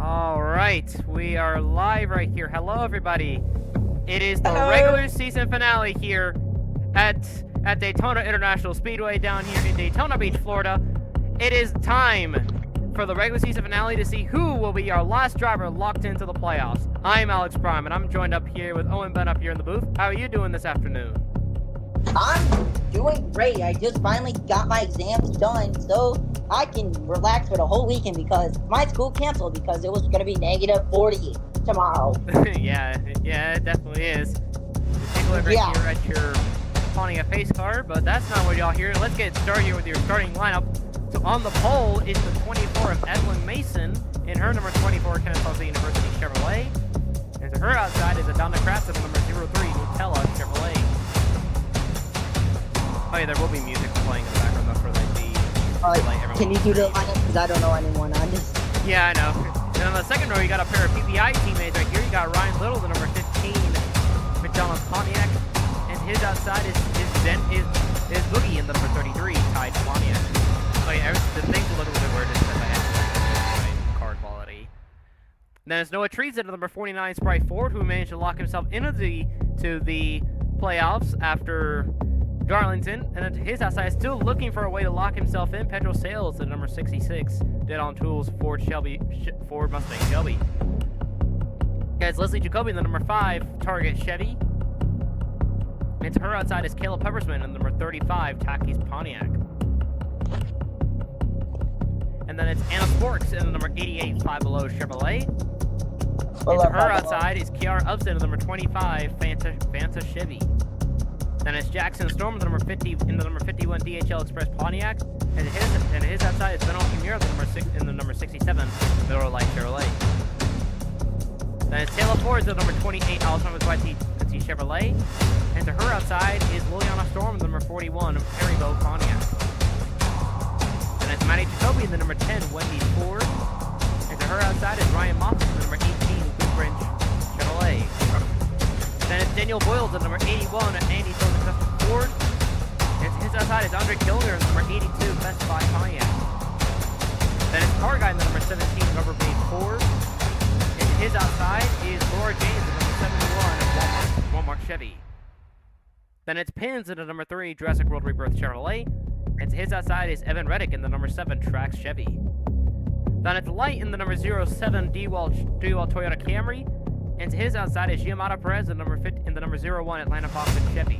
All right, we are live right here. Hello, everybody. It is the Hello. regular season finale here at Daytona International Speedway down here in Daytona Beach, Florida. It is time for the regular season finale to see who will be our last driver locked into the playoffs. I'm Alex Prime, and I'm joined up here with Owen Ben up here in the booth. How are you doing this afternoon? I'm doing great. I just finally got my exams done, so I can relax for the whole weekend because my school canceled because it was going to be -40 tomorrow. yeah, it definitely is. Take a look right here at your Pontiac pace car, but that's not what y'all hear. Let's get started here with your starting lineup. So on the pole is the 24 of Edwin Mason in her number 24 Kennesaw State University Chevrolet. And to her outside is Adonna Kratz of number 03 Nutella Chevrolet. Oh yeah, there will be music playing in the background though for like the can you do the lineup? Because I don't know anyone on this. Yeah, I know. And on the second row, you got a pair of PPI teammates right here. You got Ryan Little, the number 15 McDonald's Pontiac, and his outside is Boogie in the number 33 Tide Pontiac. Oh yeah, the things will look a little bit weird just because I have card quality. Then it's Noah Trees at the number 49 Sprite Ford, who managed to lock himself into the playoffs after Darlington, and then to his outside, still looking for a way to lock himself in. Pedro Sales, the number 66, Dead on Tools, Ford Mustang Shelby. Guys, Leslie Jacoby, the number 5, Target Chevy. And to her outside is Caleb Peppersman, and the number 35, Taki's Pontiac. And then it's Anna Sporks, in the number 88, Five Below Chevrolet. And to her outside is Kiara Upson, in the number 25, Fanta Chevy. Then it's Jackson Storm, the number 50 in the number 51 DHL Express Pontiac, and his outside is Benoit Kimura, the number 6 in the number 67 Miller Lite Chevrolet. Then it's Taylor Ford, the number 28 Alzheimer's YT Chevrolet, and to her outside is Liliana Storm, the number 41 Haribo Pontiac. Then it's Maddie Jacoby, the number 10 Wendy's Ford, and to her outside is Ryan Moffett, the number 18 Blue Branch Chevrolet. Then it's Daniel Boyle, the number 81 at Andy Tilden Custom Ford. And to his outside is Andre Kilger, the number 82 Best Buy Pontiac. Then it's Car Guy, the number 17 Rubber Bait Ford. And to his outside is Laura James, the number 71 at Walmart Chevy. Then it's Pins in the number 3 Jurassic World Rebirth Chevrolet. And to his outside is Evan Reddick in the number 7 Trax Chevy. Then it's Light in the number 07 D-Wall Toyota Camry. And to his outside is Giamatti Perez in the number 01 Atlanta Boston Chevy.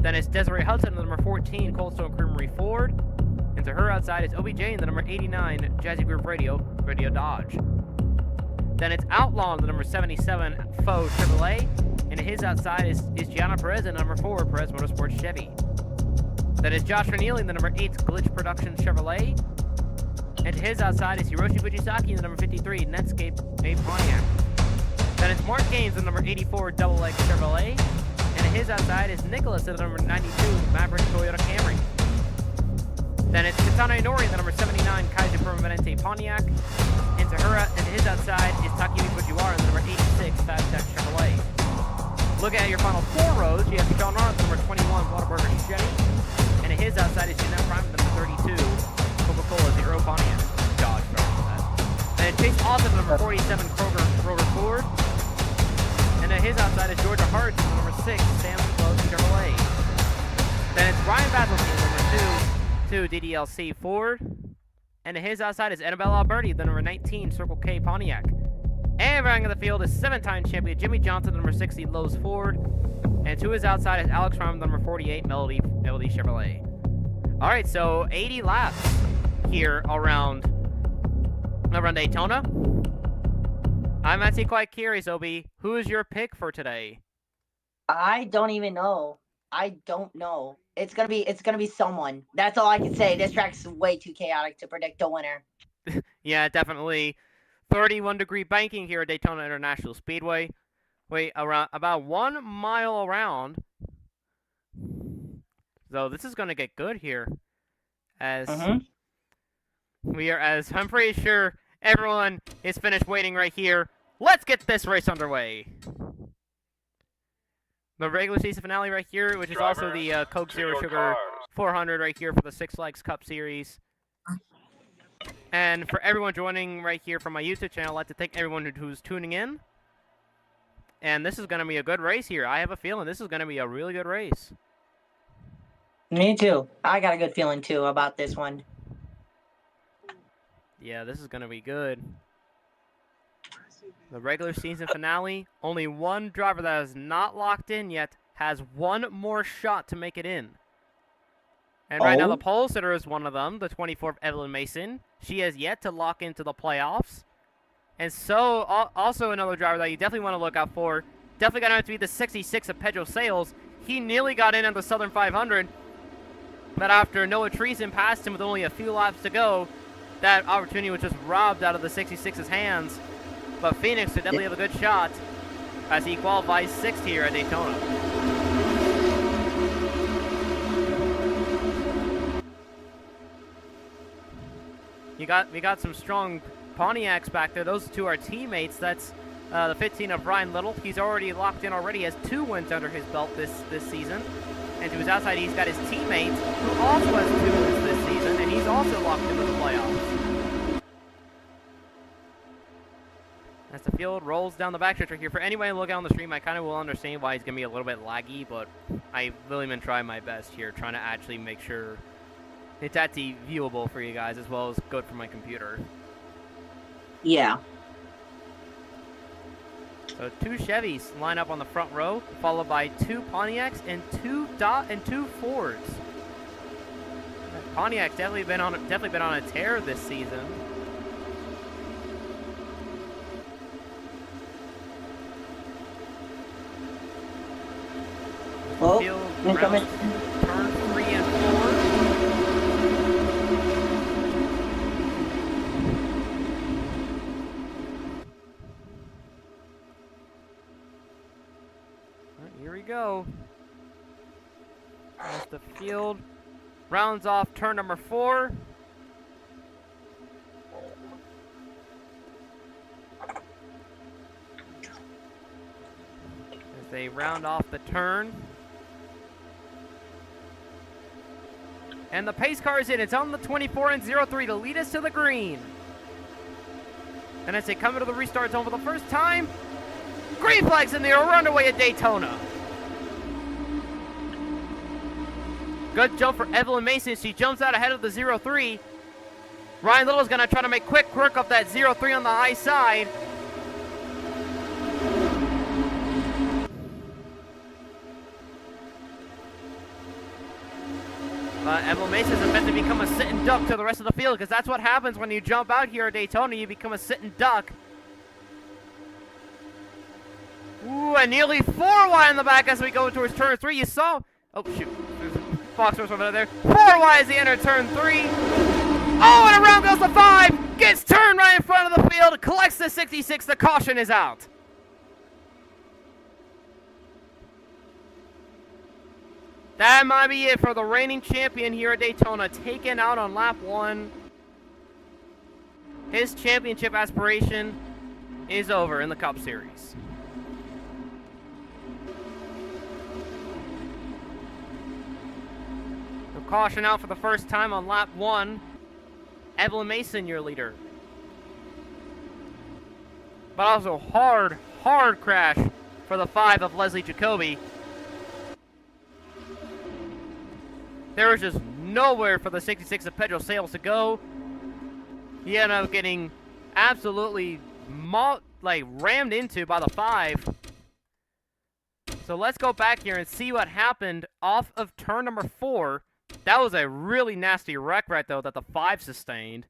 Then it's Desiree Hudson in the number 14 Cold Stone Creamery Ford. And to her outside is OBJ in the number 89 Jazzy Group Radio Dodge. Then it's Outlaw in the number 77 Faux Chevrolet. And to his outside is Gianna Perez in the number 4 Perez Motorsports Chevy. Then it's Josh Neely in the number 8 Glitch Productions Chevrolet. And to his outside is Hiroshi Fujisaki in the number 53 Netscape Pontiac. Then it's Mark Gaines, the number 84 Double Leg Chevrolet. And his outside is Nicholas at the number 92 Maverick Toyota Camry. Then it's Katana Inori, the number 79 Kaiser Permanente Pontiac. And to his outside is Takumi Fujiwara, the number 86 Fabtech Chevrolet. Looking at your final 4 rows, you have Sean Arnold, the number 21 Whataburger Chevy. And his outside is Jeanette Prime, the number 32 Coca-Cola Zero Pontiac. Dodge, and Chase Austin, the number 47 Kroger Ford. And his outside is Georgia Hart, the number 6 Sam Close Chevrolet. Then it's Ryan Battlefield, the number 2 DDLC Ford. And his outside is Annabelle Alberti, the number 19 Circle K Pontiac. And rounding of the field is 7-time champion Jimmy Johnson, the number 60 Lowe's Ford. And to his outside is Alex Ryan, the number 48 Melody Chevrolet. All right, so 80 laps here around Daytona. I'm actually quite curious, Obi. Who is your pick for today? I don't even know. I don't know. It's gonna be someone. That's all I can say. This track's way too chaotic to predict a winner. Yeah, definitely. 31-degree banking here at Daytona International Speedway. Wait, around about 1 mile around. So this is gonna get good here. As I'm pretty sure everyone is finished waiting right here. Let's get this race underway. The regular season finale right here, which is also the Coke Zero Sugar 400 right here for the Six Flags Cup Series. And for everyone joining right here from my YouTube channel, I'd like to thank everyone who's tuning in. And this is going to be a good race here. I have a feeling this is going to be a really good race. Me too. I got a good feeling too about this one. Yeah, this is going to be good. The regular season finale, only one driver that is not locked in yet has one more shot to make it in. And right now the pole sitter is one of them, the 24th Evelyn Mason. She has yet to lock into the playoffs. And so, also another driver that you definitely want to look out for, definitely going to have to be the 66 of Pedro Sales. He nearly got in at the Southern 500, but after Noah Treason passed him with only a few laps to go, that opportunity was just robbed out of the 66's hands. But Phoenix would definitely have a good shot as he qualifies 6th here at Daytona. We got some strong Pontiacs back there. Those two are teammates. That's the 15 of Ryan Little. He's already locked in already. He has 2 wins under his belt this season. And to his outside, he's got his teammate, who also has 2 wins this season, and he's also locked into the playoffs. As the field rolls down the backstretch right here, for anybody looking on the stream, I kind of will understand why he's going to be a little bit laggy, but I've really been trying my best here, trying to actually make sure it's actually viewable for you guys as well as good for my computer. Yeah. So 2 Chevys line up on the front row, followed by 2 Pontiacs and 2 Fords. Pontiac's definitely been on a tear this season. Oh, incoming. Turn 3 and 4. Here we go. As the field rounds off turn number 4. As they round off the turn. And the pace car is in. It's on the 24 and 03 to lead us to the green. And as they come into the restart zone for the first time, green flags in the air. We're underway at Daytona. Good jump for Evelyn Mason. She jumps out ahead of the 03. Ryan Little is going to try to make quick work of that 03 on the high side. Evelyn Mason is meant to become a sitting duck to the rest of the field, because that's what happens when you jump out here at Daytona. You become a sitting duck. Ooh, and nearly 4 wide in the back as we go towards turn 3. You saw... Oh, shoot. There's a Fox Horse over there. 4 wide as they enter turn 3. Oh, and around goes the 5. Gets turned right in front of the field. Collects the 66. The caution is out. That might be it for the reigning champion here at Daytona, taken out on lap 1. His championship aspiration is over in the Cup Series. So caution out for the first time on lap 1. Evelyn Mason, your leader. But also hard crash for the 5 of Leslie Jacoby. There was just nowhere for the 66 of Pedro Sales to go. He ended up getting absolutely rammed into by the 5. So let's go back here and see what happened off of turn number 4. That was a really nasty wreck right though that the 5 sustained.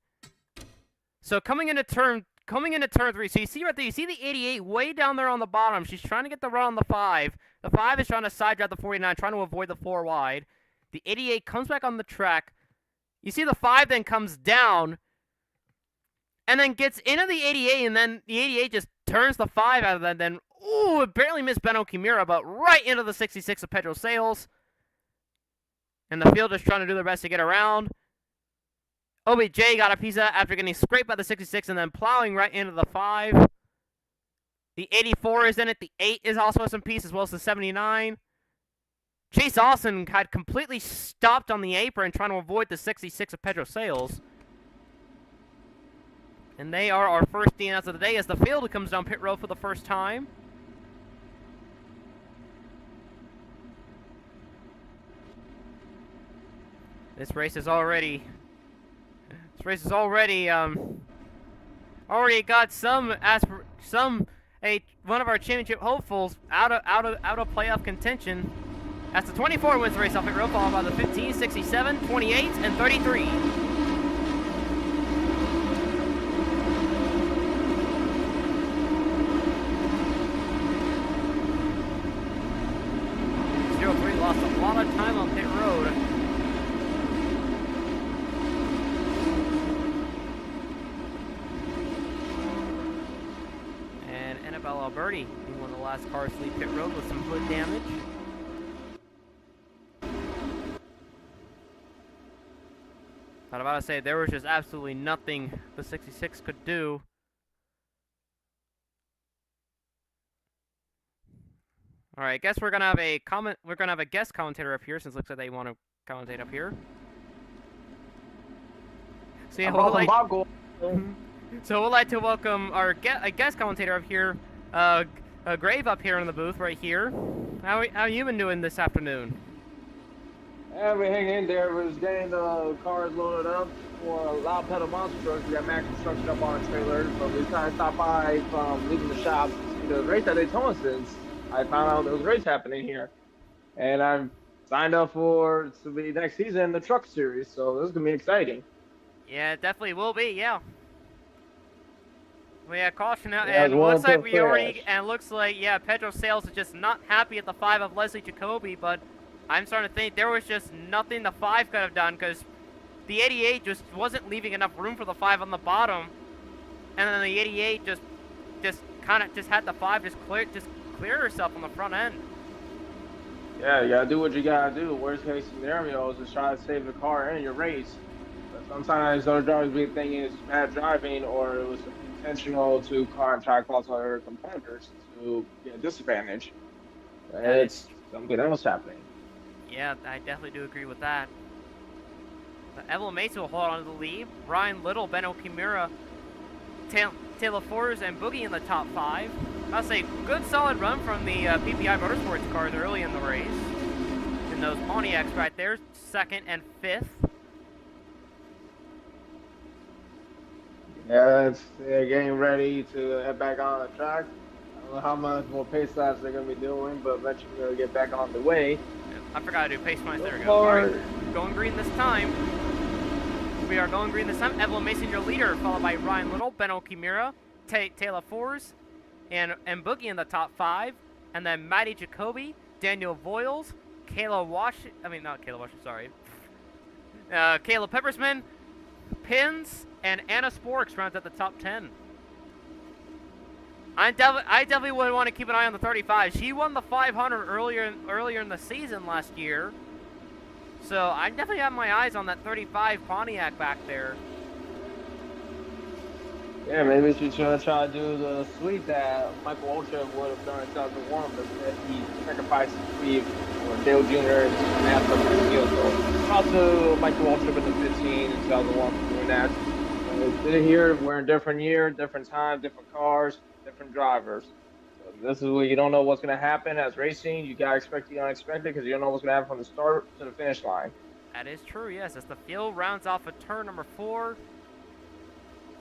So coming into turn 3, so you see right there, you see the 88 way down there on the bottom. She's trying to get the run on the 5. The 5 is trying to side drive the 49, trying to avoid the 4 wide. The 88 comes back on the track. You see the 5 then comes down and then gets into the 88, and then the 88 just turns the 5 out of that. Then, ooh, it barely missed Beno Kimura, but right into the 66 of Pedro Sales. And the field is trying to do their best to get around. OBJ got a piece of that after getting scraped by the 66 and then plowing right into the 5. The 84 is in it. The 8 is also some piece, as well as the 79. Chase Austin had completely stopped on the apron trying to avoid the 66 of Pedro Sales. And they are our first DNS of the day as the field comes down pit road for the first time. This race is already already got one of our championship hopefuls out of playoff contention. As the 24 wins the race off pit road, followed by the 15, 67, 28, and 33. Lost a lot of time on pit road. And Annabelle Alberti, being one of the last cars to leave pit road with some hood damage. But I'm about to say, there was just absolutely nothing the 66 could do. All right, I guess we're gonna have a guest commentator up here since it looks like they want to commentate up here. So yeah, we'd like to welcome our guest commentator up here, Grave up here in the booth right here. How you been doing this afternoon? Yeah, we hang in there. We're just getting the cars loaded up for a loud pedal monster trucks. We got Mac construction up on our trailer, but we kind of stopped by from leaving the shop to see the race at Daytona since I found out there was a race happening here. And I'm signed up to be next season the truck series, so this is going to be exciting. Yeah, it definitely will be, yeah. Well, yeah, caution out, and it looks like looks like, yeah, Pedro Sales is just not happy at the 5 of Leslie Jacoby, but I'm starting to think there was just nothing the 5 could have done, because the 88 just wasn't leaving enough room for the 5 on the bottom, and then the 88 just had the 5 just clear herself on the front end. Yeah, you gotta do what you gotta do. Worst case scenario is just try to save the car and your race. But sometimes other drivers be thinking it's bad driving or it was intentional to try to cause other competitors to get a disadvantage. And it's something else happening. Yeah, I definitely do agree with that. Evelyn Mason will hold on to the lead. Ryan Little, Ben Okimura, Taylor Forrest, and Boogie in the top 5. I'll say good solid run from the PPI Motorsports cars early in the race. And those Pontiacs right there, 2nd and 5th. Yeah, they're getting ready to head back on the track. I don't know how much more pace laps they're going to be doing, but eventually they'll get back on the way. I forgot to do pace lines. There we go. All right, going green this time. We are going green this time. Evelyn Mason, your leader, followed by Ryan Little, Ben Okimura, Taylor Forrest, and Boogie in the top 5. And then Maddie Jacoby, Daniel Voiles, Kayla Peppersman, Pins, and Anna Sporks rounds at the top 10. I definitely would want to keep an eye on the 35. She won the 500 earlier in the season last year. So I definitely have my eyes on that 35 Pontiac back there. Yeah, maybe she should try to do the sweep that Michael Ultra would have done in 2001, but he sacrificed the sweep for Dale Jr. and passed up the field. So also Michael Ultra in the 15 in 2001 for doing that. Here, we're in a different year, different time, different cars, different drivers. So this is where you don't know what's going to happen as racing. You got to expect the unexpected because you don't know what's going to happen from the start to the finish line. That is true, yes. As the field rounds off of turn number 4.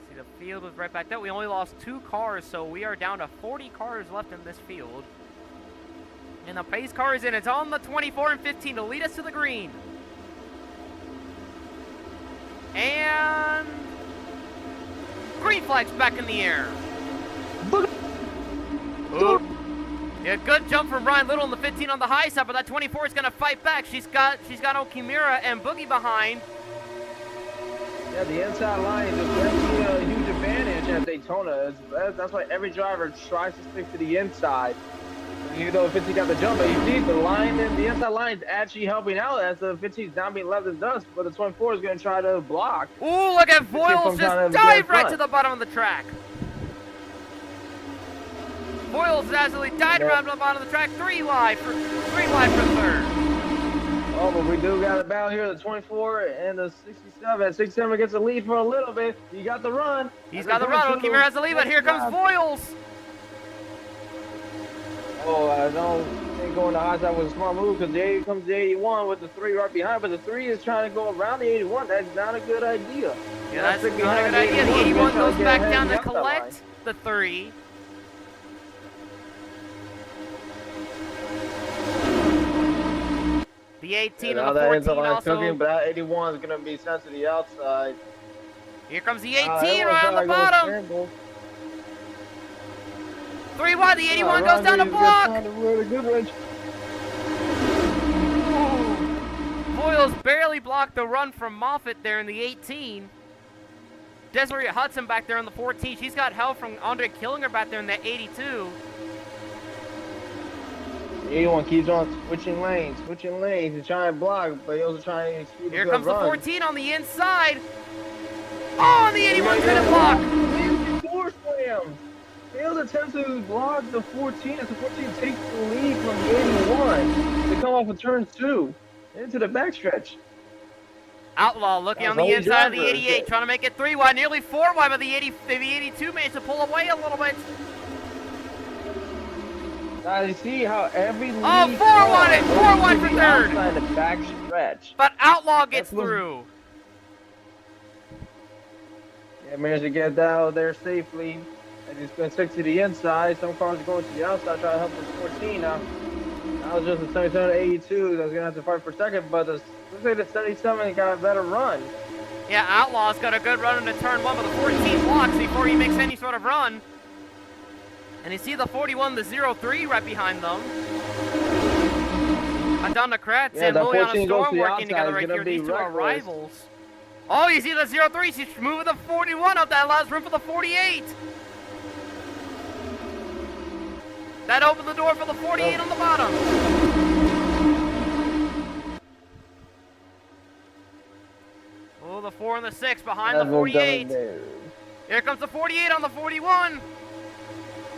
See, the field is right back there. We only lost 2 cars, so we are down to 40 cars left in this field. And the pace car is in. It's on the 24 and 15 to lead us to the green. And green flag's back in the air. Ooh. Yeah, good jump from Ryan Little in the 15 on the high side, but that 24 is gonna fight back. She's got Okimura and Boogie behind. Yeah, the inside line is definitely a huge advantage at Daytona. That's why every driver tries to stick to the inside. You know, 50 got the jump, but you see the line and the inside line is actually helping out as the 50 is now being left in dust, but the 24 is going to try to block. Ooh, look at Voiles just dive right to the bottom of the track. Voiles absolutely died around the bottom of the track. 3 wide for third. Oh, but we we do got a battle here. The 24 and the 67. 67 gets a lead for a little bit. He got the run. He's got the run. O'Keefe has the lead, but here comes Voiles. Oh, I don't think going to high side was a smart move because here comes the 81 with the 3 right behind. But the 3 is trying to go around the 81. That's not a good idea. Yeah, that's not a good idea. The 81 goes back down to collect the 3. The 18 and the 14 also. Cooking, but that 81 is going to be sent to the outside. Here comes the 18 right on the bottom. 3 wide, the 81 goes down the block. Voiles barely blocked the run from Moffitt there in the 18. Desiree Hudson back there in the 14. She's got help from Andre Killinger back there in the 82. 81 keeps on switching lanes. He's trying to block, but he's also trying to keep. Here comes the 14 on the inside. Oh, and the 81 couldn't block. Door slam. Failed attempt to block the 14 as the 14 takes the lead from the 81 to come off of turn 2 into the backstretch. Outlaw looking on the inside of the 88, trying to make it 3 wide, nearly 4 wide, but the 82 managed to pull away a little bit. Now you see how every lead 4 wide for third. Outside the back stretch. But Outlaw gets through. Yeah, managed to get out there safely. And he's going to stick to the inside. Some cars are going to the outside, trying to help the 14 now. That was just a 77 82 that was going to have to fight for second, but looks like the 77 got a better run. Yeah, Outlaw's got a good run into turn 1, but the 14 blocks before he makes any sort of run. And you see the 41, the 03 right behind them. Adana Kratz and Liliana Storm working together right here. These two are rivals. Oh, you see the 03, she's moving the 41 up. That allows room for the 48. That opened the door for the 48 on the bottom. Oh, the 4 and the 6 behind the 48. Here comes the 48 on the 41.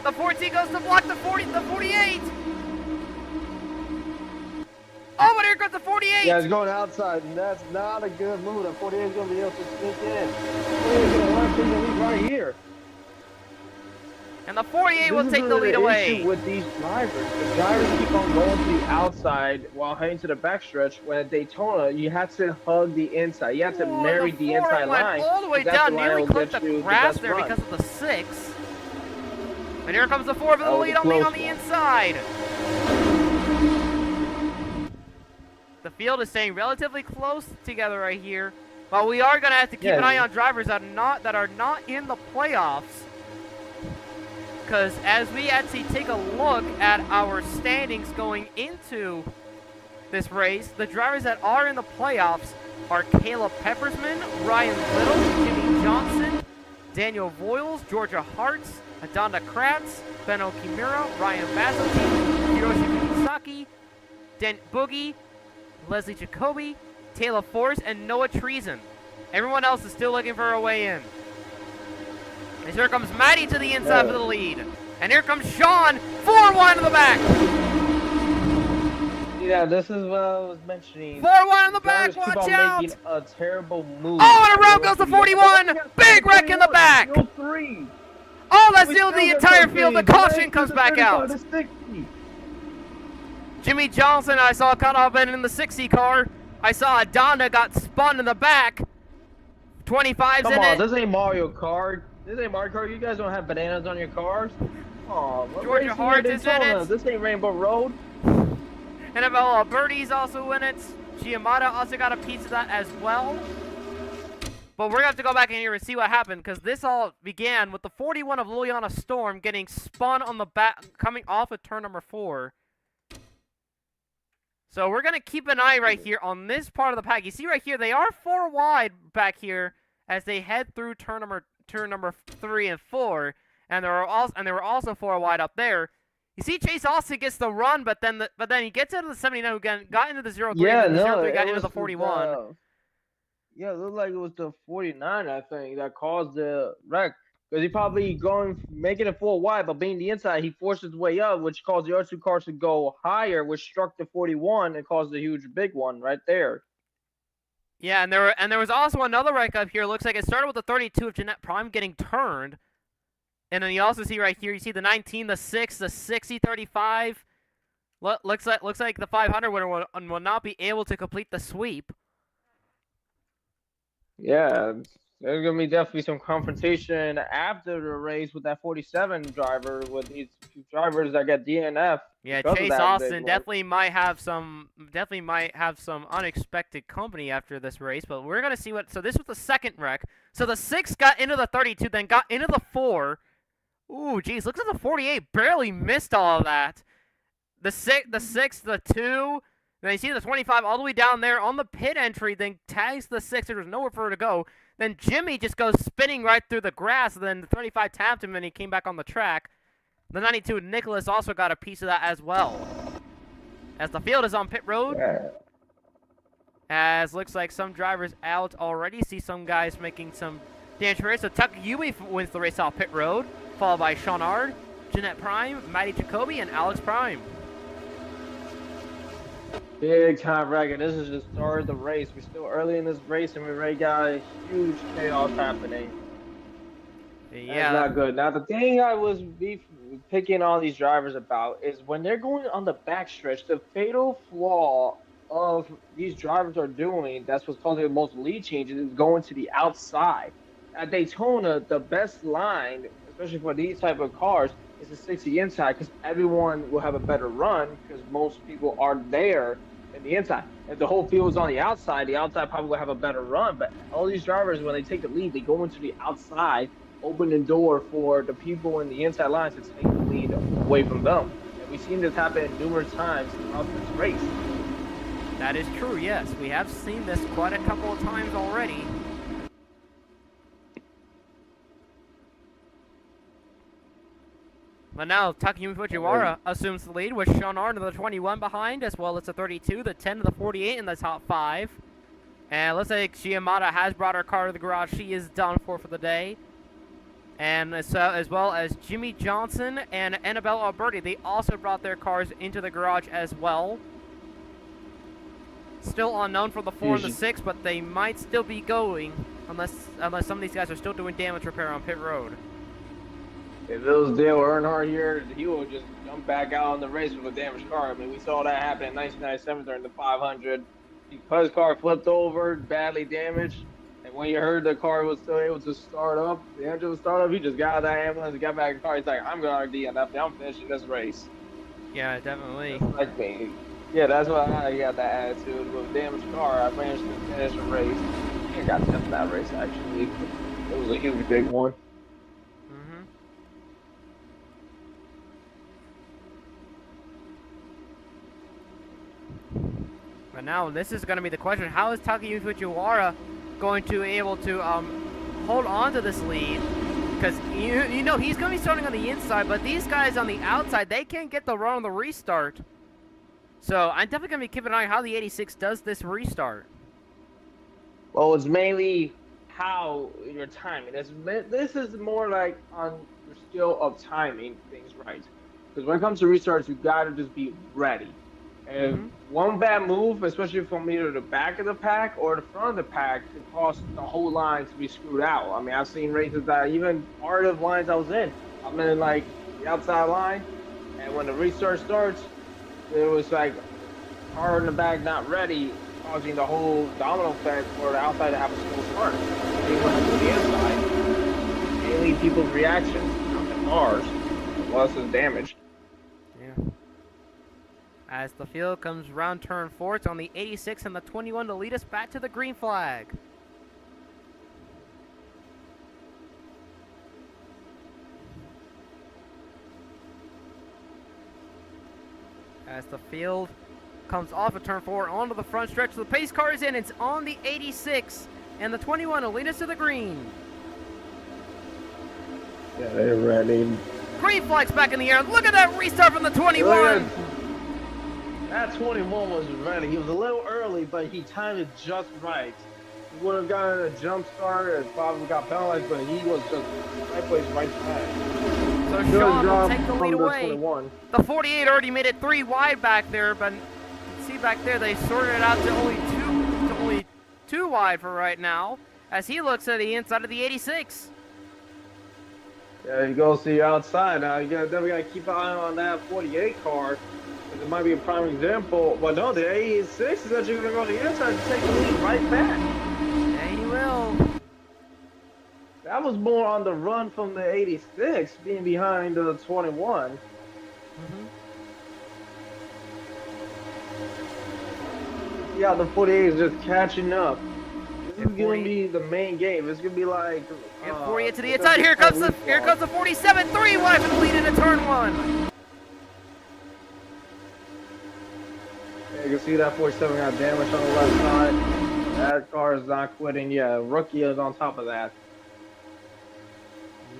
The 14 goes to block the 48. Oh, but here comes the 48. Yeah, it's going outside, and that's not a good move. The 48 is going to be able to sneak in. 48 is going to run through the lead right here. And the 48 will take the lead away. With these drivers, the drivers keep on going to the outside while heading to the backstretch. When at Daytona, you have to hug the inside. You have to marry the inside line. All the way down, nearly clipped the grass there because of the 6. And here comes the 4 for the lead on the inside. The field is staying relatively close together right here, but we are going to have to keep an eye on drivers that are not in the playoffs. Because as we actually take a look at our standings going into this race, the drivers that are in the playoffs are Caleb Peppersman, Ryan Little, Jimmy Johnson, Daniel Voiles, Georgia Hartz, Adanda Kratz, Benno Kimura, Ryan Basilke, Hiroshi Misaki, Dent Boogie, Leslie Jacoby, Taylor Forrest, and Noah Treason. Everyone else is still looking for a way in. And here comes Maddie to the inside for the lead. And here comes Sean, 4 wide in the back. Yeah, this is what I was mentioning. 4 wide in the back, watch out. Making a terrible move. Oh, and around goes the 41. Big wreck in the back. Oh, that's the entire field. The caution comes back out. Jimmy Johnson, I saw cut off in the 60 car. I saw Adana got spun in the back. 25's in it. This ain't Mario Kart. You guys don't have bananas on your cars. Oh, Georgia Hartz is in it. This ain't Rainbow Road. Annabella Birdie's also in it. Giamatti also got a piece of that as well. But we're going to have to go back in here and see what happened, because this all began with the 41 of Liliana Storm getting spun on the back, coming off of turn number 4. So we're going to keep an eye right here on this part of the pack. You see right here, they are 4 wide back here as they head through turn number 3 and 4, and they were also 4 wide up there. You see, Chase Austin gets the run, but then he gets into the 79 who got into the 03, and the 03 got into the 41. Yeah, it looked like it was the 49, I think, that caused the wreck. Because he probably making it full wide, but being the inside, he forced his way up, which caused the other two cars to go higher, which struck the 41 and caused a huge big one right there. Yeah, and there was also another wreck up here. Looks like it started with the 32 of Jeanette Prime getting turned. And then you also see right here, you see the 19, the 6, the 60, 35. Looks like the 500 winner will not be able to complete the sweep. Yeah, there's gonna be definitely some confrontation after the race with that 47 driver with these two drivers that got DNF. Yeah, Chase Austin definitely might have some unexpected company after this race, but we're gonna see what. So this was the second wreck. So the 6 got into the 32, then got into the 4. Ooh, geez, looks like the 48 barely missed all of that. The 6, the 2. Then you see the 25 all the way down there on the pit entry, then tags the 6. There was nowhere for her to go. Then Jimmy just goes spinning right through the grass. And then the 35 tapped him, and he came back on the track. The 92, Nicholas, also got a piece of that as well. As the field is on pit road. Yeah. As looks like some drivers out already. See some guys making some damage race. So Tuck Yui wins the race off pit road, followed by Sean Ard, Jeanette Prime, Maddie Jacoby, and Alex Prime. Big time wreck, and this is just start of the race. We're still early in this race, and we already got a huge chaos happening. Yeah, that's not good. Now, the thing I was picking all these drivers about is when they're going on the backstretch, the fatal flaw of these drivers are doing, that's what's causing the most lead changes, is going to the outside. At Daytona, the best line, especially for these type of cars, is the 60 inside, because everyone will have a better run because most people are there in the inside. If the whole field is on the outside probably will have a better run. But all these drivers, when they take the lead, they go into the outside, open the door for the people in the inside lines to take the lead away from them. And we've seen this happen numerous times throughout this race. That is true, yes. We have seen this quite a couple of times already. But now Takayumi Fujiwara assumes the lead with Sean Arn to the 21 behind, as well as the 32, the 10, and the 48 in the top 5. And looks like Shiyamada has brought her car to the garage. She is done for the day. And as well as Jimmy Johnson and Annabelle Alberti, they also brought their cars into the garage as well. Still unknown for the 4 and the 6, but they might still be going unless some of these guys are still doing damage repair on pit road. If it was Dale Earnhardt here, he would just jump back out on the race with a damaged car. I mean, we saw that happen in 1997 during the 500. His car flipped over, badly damaged, and when you heard the car was still able to start up, the engine was start up, he just got out of that ambulance and got back in the car. He's like, I'm going to DNF, I'm finishing this race. Yeah, definitely. That's like me. Yeah, that's why I got that attitude. With a damaged car, I managed to finish the race. I got to that race, actually. It was a huge, big one. But now this is going to be the question: how is Takayumi Fujiwara going to be able to hold on to this lead? Because you know he's going to be starting on the inside, but these guys on the outside, they can't get the run on the restart. So I'm definitely going to be keeping an eye on how the 86 does this restart. Well, it's mainly how you're timing. This is more like on your skill of timing things right. Because when it comes to restarts, you got to just be ready. And one bad move, especially from either the back of the pack or the front of the pack, could cause the whole line to be screwed out. I mean, I've seen races that even part of lines I was in, I'm in like the outside line, and when the restart starts, it was like car in the back not ready, causing the whole domino effect for the outside to have a slow start. They went to the inside. Mainly people's reactions, not the cars, less is damage. Yeah. As the field comes round turn 4, it's on the 86 and the 21 to lead us back to the green flag. As the field comes off of turn 4 onto the front stretch, the pace car is in. It's on the 86 and the 21 to lead us to the green. Yeah, they're ready. Green flag's back in the air. Look at that restart from the 21. That 21 was ready. He was a little early, but he timed it just right. He would have gotten a jump start and probably got penalized, but he was just right place, right time. So Good Sean will job take the lead from the away. 21. The 48 already made it 3 wide back there, but you can see back there they sorted it out to only two wide for right now, as he looks at the inside of the 86. Yeah, you go see outside now. You definitely gotta keep an eye on that 48 car. It might be a prime example. But no, the 86 is actually gonna go to the inside and take the lead right back. Yeah, he will. That was more on the run from the 86 being behind the 21. Yeah, the 48 is just catching up. This is gonna be the main game. It's gonna be like 48 to the inside. Here comes the 47. 3 wide for the lead into turn 1. Yeah, you can see that 47 got damage on the left side. That car is not quitting. Yeah, rookie is on top of that.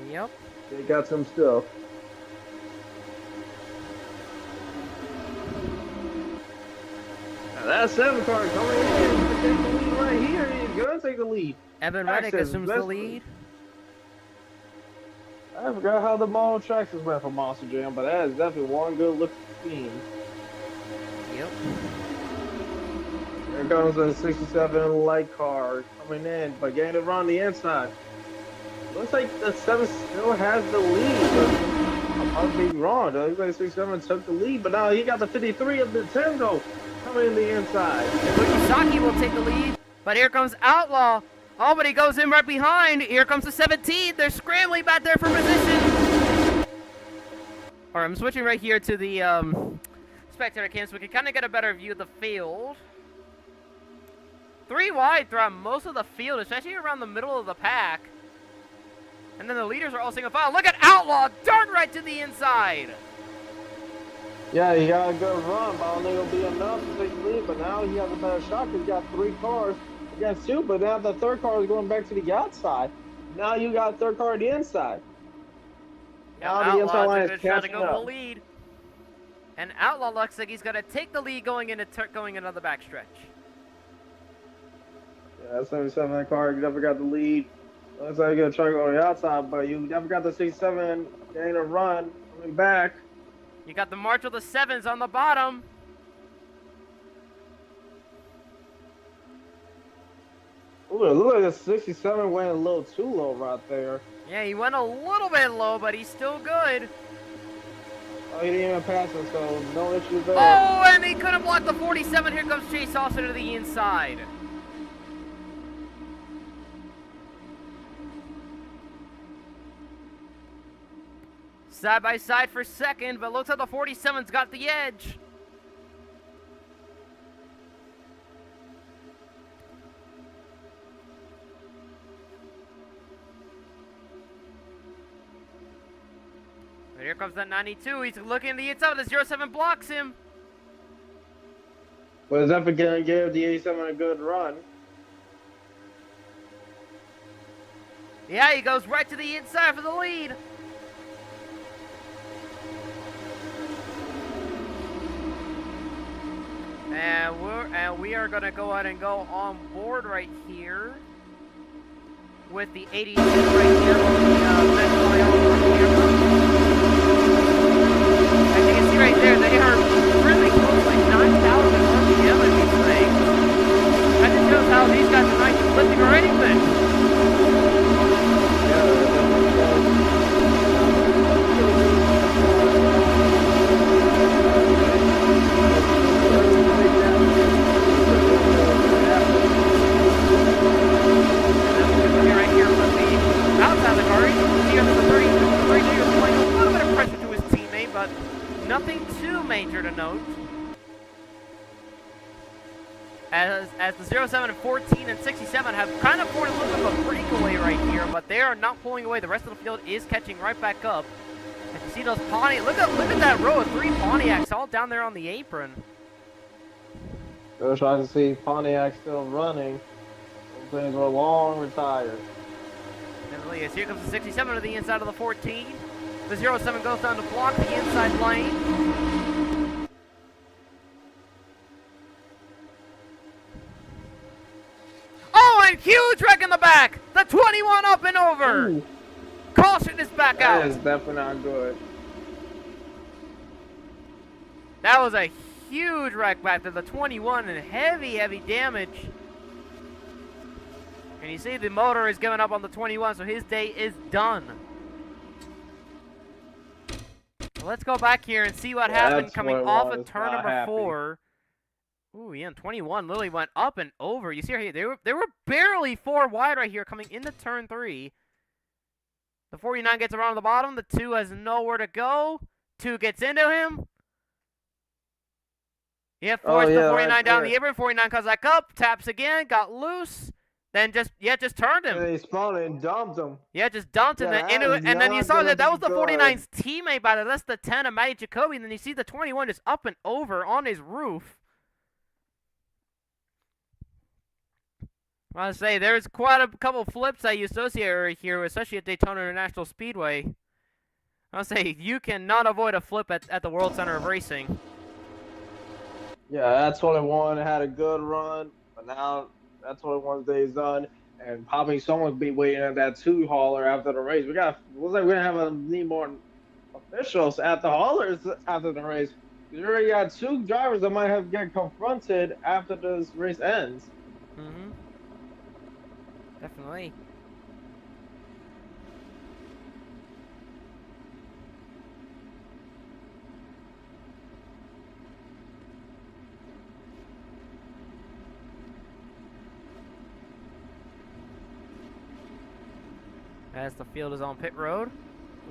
Yep. They got some stuff. Now that 7 car coming in. Take the lead right here. He's gonna take the lead. Evan Reddick assumes the lead. I forgot how the model tracks went for Monster Jam, but that is definitely one good looking team. Yep. Here comes the 67 light car coming in, but getting it around the inside. Looks like the 7 still has the lead, but I might be wrong. It looks like 67 took the lead, but now he got the 53 of Nintendo coming in the inside. Fukisaki will take the lead, but here comes Outlaw. Oh, but he goes in right behind. Here comes the 17. They're scrambling back there for position. All right, I'm switching right here to the spectator cam so we can kind of get a better view of the field. 3 wide throughout most of the field, especially around the middle of the pack. And then the leaders are all single file. Look at Outlaw, dart right to the inside. Yeah, he got a good run, but I don't think it'll be enough to take the lead. But now he has a better shot because he got 3 cars against 2. But now the 3rd car is going back to the outside. Now you got 3rd car at the inside. Now the inside line is catching up. The lead. And Outlaw looks like he's going to take the lead going into the backstretch. Yeah, 77 car, you never got the lead. Looks like you're going to try to go to the outside, but you never got the 67 getting a run coming back. You got the March of the 7s on the bottom. Ooh, it looked like the 67 went a little too low right there. Yeah, he went a little bit low, but he's still good. Oh, he didn't even pass him, so no issues there. Oh, and he couldn't block the 47. Here comes Chase Austin to the inside. Side by side for second, but looks like the 47's got the edge. And here comes that 92. He's looking at the inside. The 07 blocks him. But is definitely going to give the 87 a good run. Yeah, he goes right to the inside for the lead. And we are going to go ahead and go on board right here with the 82 right here on the as you can see right there, they are really close, like 9,000 RPM in these things. That just shows how these guys are not lifting or anything. Nothing too major to note. As the 07 and 14 and 67 have kind of formed a little bit of a breakaway right here, but they are not pulling away. The rest of the field is catching right back up. And you see those Pontiacs. Look at that row of 3 Pontiacs all down there on the apron. We're trying to see Pontiac still running. Those things were long retired. And here comes the 67 to the inside of the 14. The 07 goes down to block the inside lane. Oh, and Huge wreck in the back. The 21 up and over. Ooh, Caution is back out. that is definitely not good. That was a huge wreck back to the 21 and heavy, heavy damage. And you see the motor is giving up on the 21, so his day is done. So let's go back here and see what happened That's coming what it off was. of turn Not number happy. 4. Ooh, yeah, and 21 literally went up and over. You see right here, they were barely 4 wide right here coming into turn 3. The 49 gets around the bottom. The 2 has nowhere to go. 2 gets into him. Yeah, forced the 49 down the apron. 49 comes back up, taps again, got loose, then just turned him. And they spun and dumped him. Yeah, just dumped him Yeah, into it, and then you saw that was the good. 49's teammate by the that's the 10 of Matty Jacoby, and then you see the 21 just up and over on his roof. I want to say there's quite a couple flips that you associate right here, especially at Daytona International Speedway. I want to say you cannot avoid a flip at the World Center of Racing. Yeah, that 21 had a good run, but now that 21's day is done, and probably someone will be waiting at that 2 hauler after the race. Looks like we're gonna need more officials at the haulers after the race. We already got 2 drivers that might have get confronted after this race ends. Mm-hmm. Definitely. As the field is on pit road,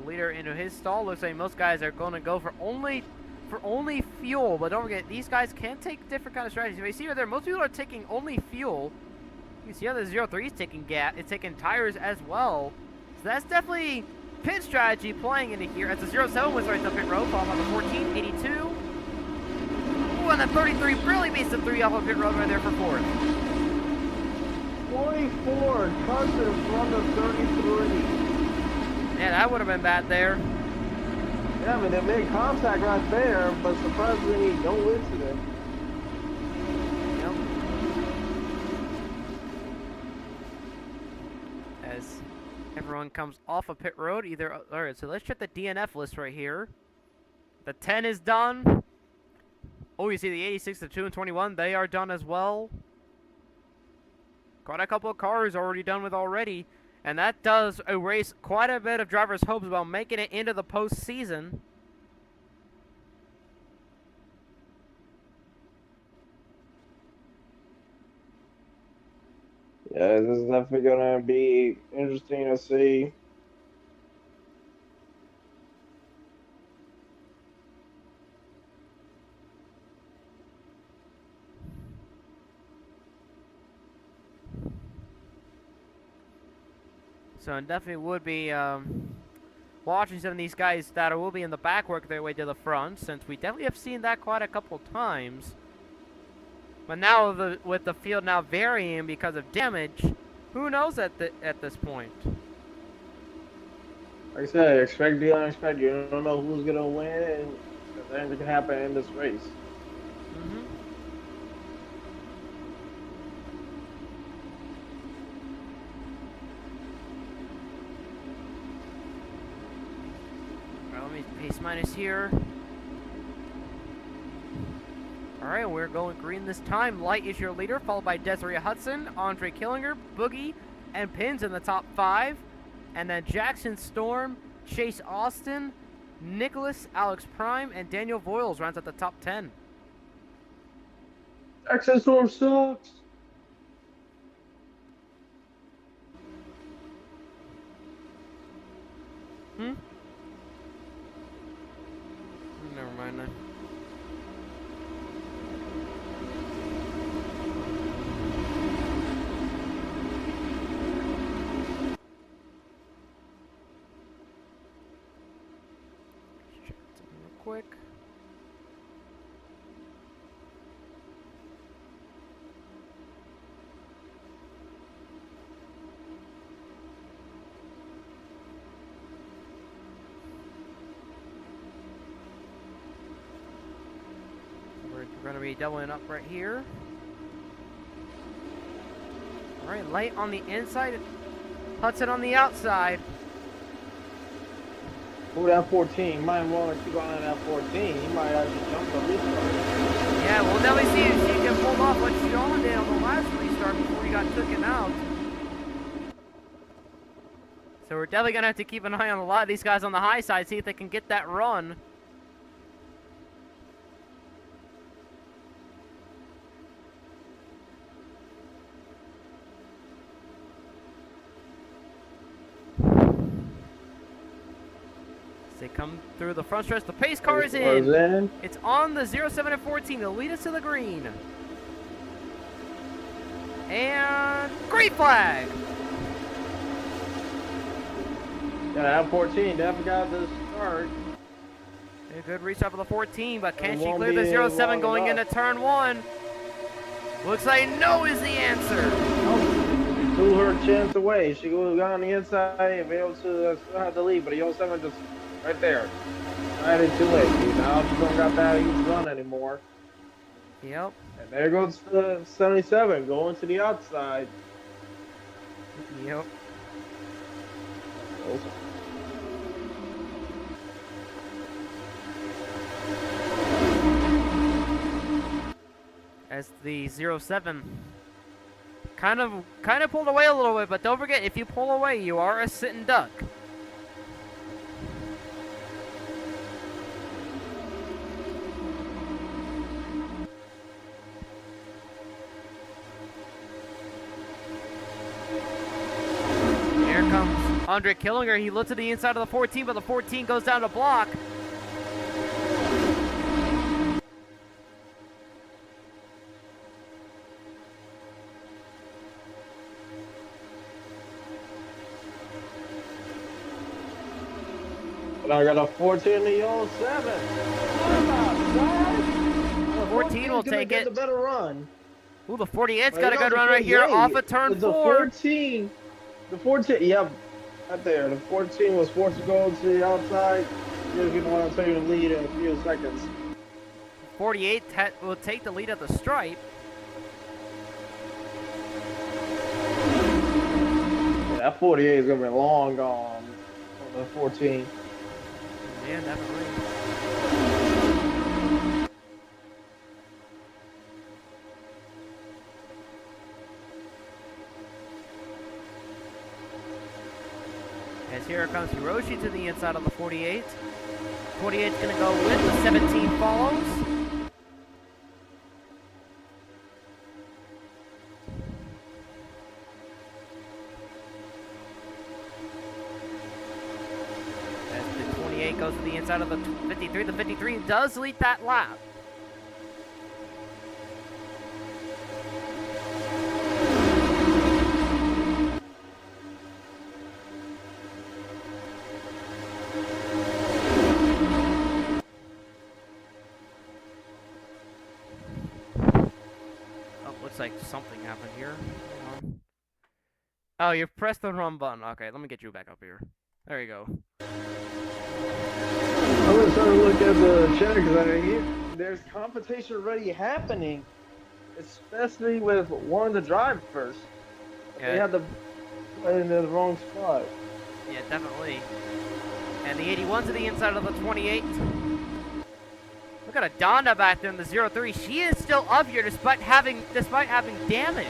the leader into his stall. Looks like most guys are going to go for only fuel, but don't forget these guys can take different kind of strategies. If you see right there, most people are taking only fuel. You see how the 03 is taking gas, it's taking tires as well. So that's definitely pit strategy playing into here. As the 07 was right to pit road, followed by the 14, 82. Ooh, and the 33 really beats the 3 off of pit road right there for 4th. 24 cuts in front of 33. Yeah, that would have been bad there. Yeah, I mean, they made contact right there, but surprisingly, no incident. Yep. As everyone comes off of pit road, alright, so let's check the DNF list right here. The 10 is done. Oh, you see the 86, the 2, and 21, they are done as well. Quite a couple of cars already done with already. And that does erase quite a bit of drivers' hopes about making it into the postseason. Yeah, this is definitely going to be interesting to see. So it definitely would be watching some of these guys that will be in the back work their way to the front, since we definitely have seen that quite a couple times. But now with the field now varying because of damage, who knows at this point? Like I said, expect the unexpected. You don't know who's going to win, and anything can happen in this race. Mm-hmm. Let me pace minus here. Alright, we're going green this time. Light is your leader, followed by Desiree Hudson, Andre Killinger, Boogie, and Pins in the top 5. And then Jackson Storm, Chase Austin, Nicholas, Alex Prime, and Daniel Voiles rounds at the top 10. Jackson Storm sucks. Never mind then. Check something real quick. We're going to be doubling up right here. All right, Light on the inside. Hudson on the outside. Ooh, that 14. Might want to keep on that 14. He might actually jump the restart. Yeah, we'll definitely see if she can pull off what Sean did on the last restart before he got taken out. So we're definitely going to have to keep an eye on a lot of these guys on the high side, see if they can get that run. They come through the front stretch. The pace car is in. It's on the 07 and 14 to lead us to the green. And green flag. Yeah, that 14 definitely got the start. A good restart for the 14, but can she clear the 07 going into turn 1? Looks like no is the answer. She threw her chance away. She would have gone on the inside and be able to still have the lead, but the 07 just right there. Right in too late. Now she don't got that huge run anymore. Yep. And there goes the 77 going to the outside. Yep. As the 07 kind of pulled away a little bit, but don't forget, if you pull away, you are a sitting duck. Here comes Andre Killinger. He looks to the inside of the 14, but the 14 goes down to block. I got a 14 in the 07. The 14 will take it. The better run. Ooh, the 48's got a good run right here off of turn 4. The 14, yep, right there. The 14 was forced to go to the outside. You're going to want to take the lead in a few seconds. 48 will take the lead at the stripe. Yeah, that 48 is going to be long gone on the 14. Yeah, definitely. As here comes Hiroshi to the inside of the 48. 48's going to go with the 17 follows. Goes to the inside of the 53. The 53 does lead that lap. Oh, looks like something happened here. Hold on. Oh, you pressed the wrong button. Okay, let me get you back up here. There you go. I'm going to start to look at the chat because there's competition already happening, especially with wanting to drive first. Yeah. They had to play in the wrong spot. Yeah, definitely. And the 81 to the inside of the 28. Look at Adana back there in the 03. She is still up here despite having damage.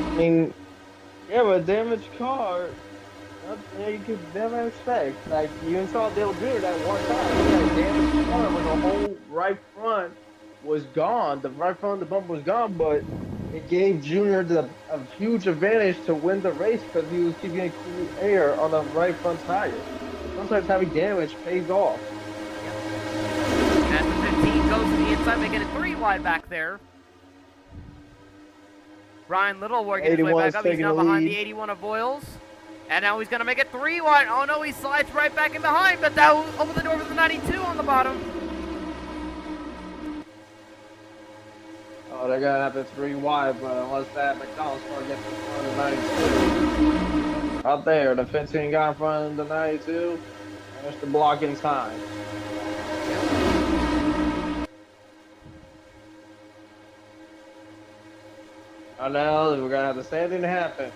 I mean, yeah, but a damaged car. Yeah, you could never expect. Like, you saw Dale Jr. that one time. He had a damaged car when the whole right front was gone. The right front of the bumper was gone, but it gave Jr. a huge advantage to win the race because he was keeping a clean air on the right front tire. Sometimes having damage pays off. Yep. And the 15 goes to the inside, making it 3 wide back there. Ryan Little working his way back up. He's now behind the 81 of Boyles. And now he's going to make it 3 wide. Oh no, he slides right back in behind, but that will open the door for the 92 on the bottom. Oh, they're going to have it 3 wide, but unless that McDonald's car gets in front of the 92. Out there, the 15 got in front of the 92. That's the block in time. I know we're gonna have the same thing to happen.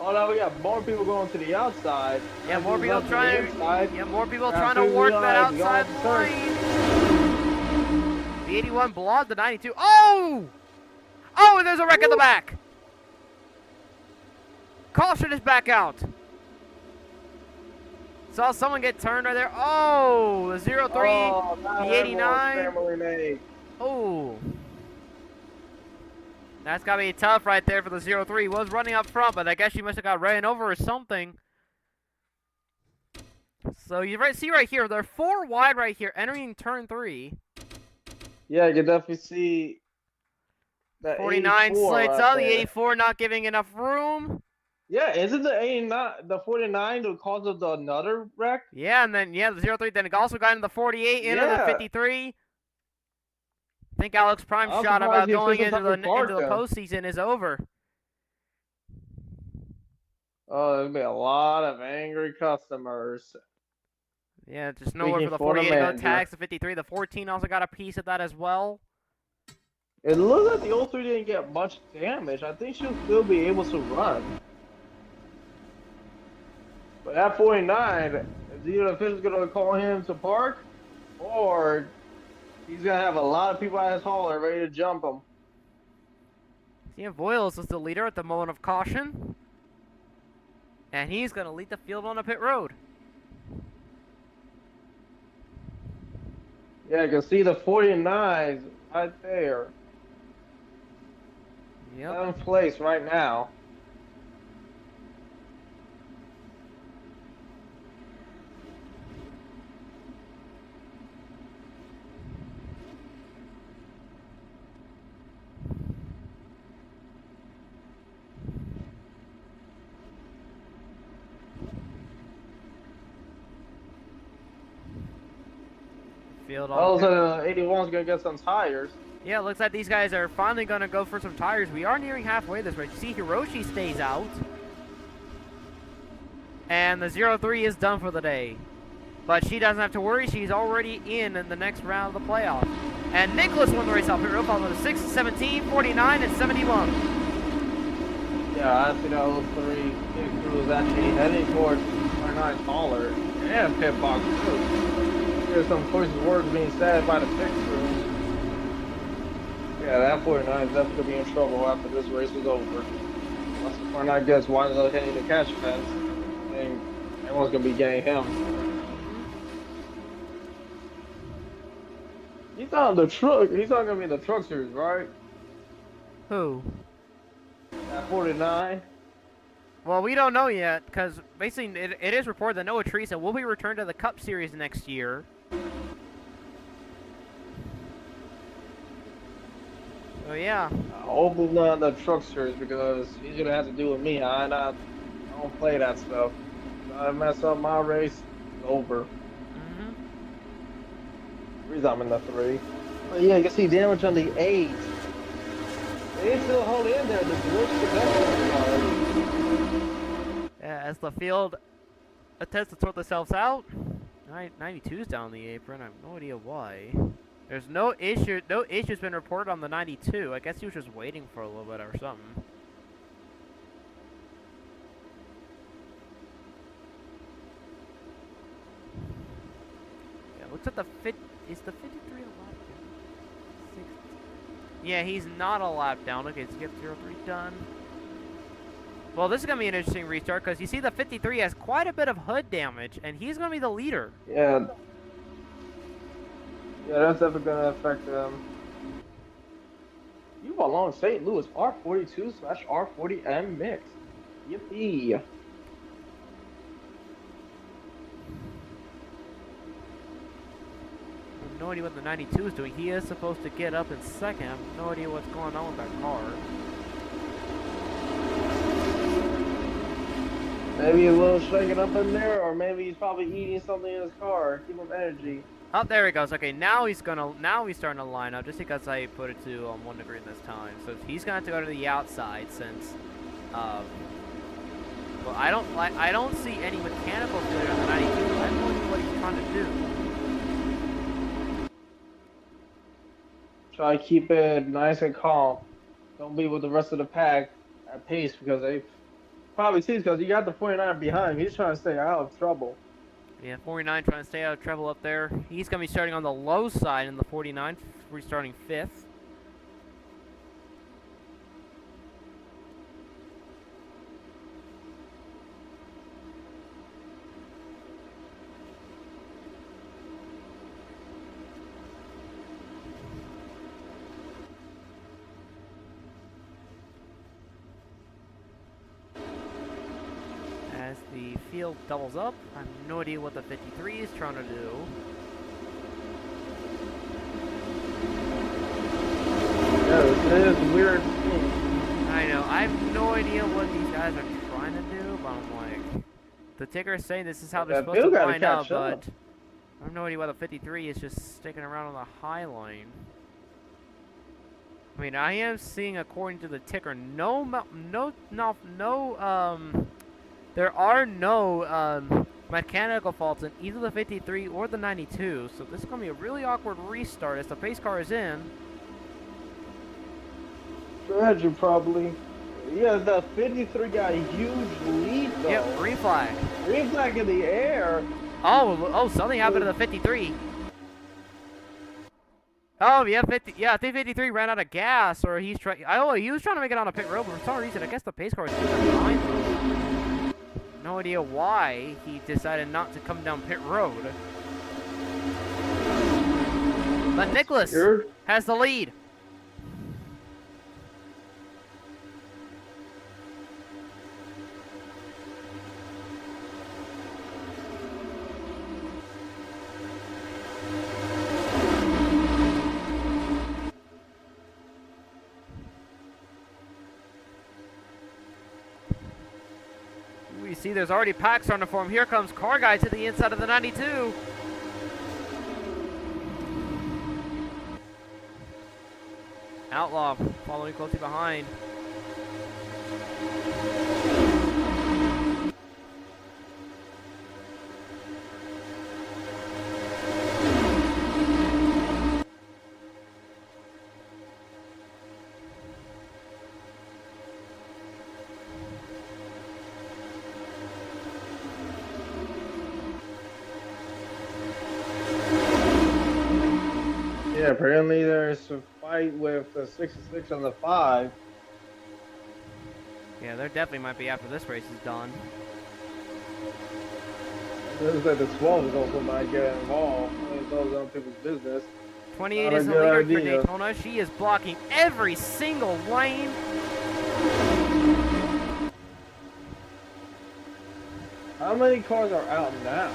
Oh, now we got more people going to the outside. Yeah, more people trying. Yeah, more people trying to two work that lines, going outside off the turn. line. The 81 blocked the 92. Oh! Oh, and there's a wreck in the back. Caution is back out. Saw someone get turned right there. Oh, the 03, Oh, the 89. family name. Oh. That's got to be tough right there for the 03. He was running up front, but I guess she must have got ran over or something. So you see right here, they're 4 wide right here, entering turn 3. Yeah, you can definitely see that 49 84 slates right up, the there. 84 not giving enough room. Yeah, isn't the 89, the 49 the cause of the another wreck? Yeah, and then, yeah, the 03, then it also got into the 48, into the 53. I think Alex Prime's shot about going into the postseason is over. Oh, there's gonna be a lot of angry customers. Yeah, just nowhere for the 48 to go. Tags the 53. The 14 also got a piece of that as well. It looks like the 03 didn't get much damage. I think she'll still be able to run. But at 49, is either the official's gonna call him to park, or he's gonna have a lot of people at his hauler ready to jump him. Yeah, Voiles is the leader at the moment of caution. And he's going to lead the field on the pit road. Yeah, you can see the 49s right there. Yep. 7th place right now. Field All on of a sudden, 81's gonna get some tires. Yeah, looks like these guys are finally going to go for some tires. We are nearing halfway this race. You see Hiroshi stays out. And the 03 is done for the day. But she doesn't have to worry. She's already in the next round of the playoff. And Nicholas won the race off pit road, followed by 6, 17, 49, and 71. Yeah, I see that 03 big crew is actually heading towards 49's hauler and pit box too. There's some choices words being said by the pit crew. Yeah, that 49 is definitely going to be in trouble after this race is over. Once the 49 gets winds up hitting the catch fence, then everyone's going to be getting him. He's not the truck. He's not going to be in the truck series, right? Who? That 49. Well, we don't know yet, because basically it is reported that Noah Teresa will be returned to the Cup Series next year. So yeah. I hope he's not in the truck series because he's gonna have to do with me. I don't play that stuff. If I mess up my race, it's over. The reason I'm in the 3. But yeah, you can see damage on the 8. They still hold in there. The glitch Yeah, as the field attempts to sort themselves out. 92's down the apron. I have no idea why. There's no issue's been reported on the 92. I guess he was just waiting for a little bit or something. Yeah, looks like is the 53 a lap down? 60. Yeah, he's not a lap down. Okay, skip 03 done. Well, this is going to be an interesting restart because you see the 53 has quite a bit of hood damage, and he's going to be the leader. Yeah. Yeah, that's definitely going to affect them. You belong St. Louis R42/R40M mix. Yippee. I have no idea what the 92 is doing. He is supposed to get up in second. I have no idea what's going on with that car. Maybe a little shaking up in there, or maybe he's probably eating something in his car. Keep him energy. Oh, there he goes. Okay, now he's starting to line up just because I put it to 1 degree this time. So he's gonna have to go to the outside since, well, I don't see any mechanical failure on the 92. I have no idea what he's trying to do. Try to keep it nice and calm. don't be with the rest of the pack at pace because they probably sees because you got the 49 behind. He's trying to stay out of trouble. Yeah, 49 trying to stay out of trouble up there. He's going to be starting on the low side in the 49, restarting 5th. As the field doubles up, I have no idea what the 53 is trying to do. Yeah, this is weird. I know, I have no idea what these guys are trying to do, but I'm like, the ticker is saying this is how they're supposed to line up, but I have no idea why the 53 is just sticking around on the high line. I mean, I am seeing, according to the ticker, there are no mechanical faults in either the 53 or the 92, so this is going to be a really awkward restart as the pace car is in. Strategy probably. Yeah, the 53 got a huge lead though. Yep, green flag. Green flag in the air. Oh, something happened to the 53. Oh, yeah, I think 53 ran out of gas, or he's trying. Oh, he was trying to make it on a pit road, but for some reason, I guess the pace car was behind him. No idea why he decided not to come down pit road. But Nicholas has the lead. We see there's already packs starting to form. Here comes Car Guy to the inside of the 92. Outlaw following closely behind. Yeah, apparently there's a fight with the 66 and the 5. Yeah, there definitely might be after this race is done. It looks like the 12 also might get involved. It goes on people's business. 28 is the leader for Daytona. She is blocking every single lane. How many cars are out now?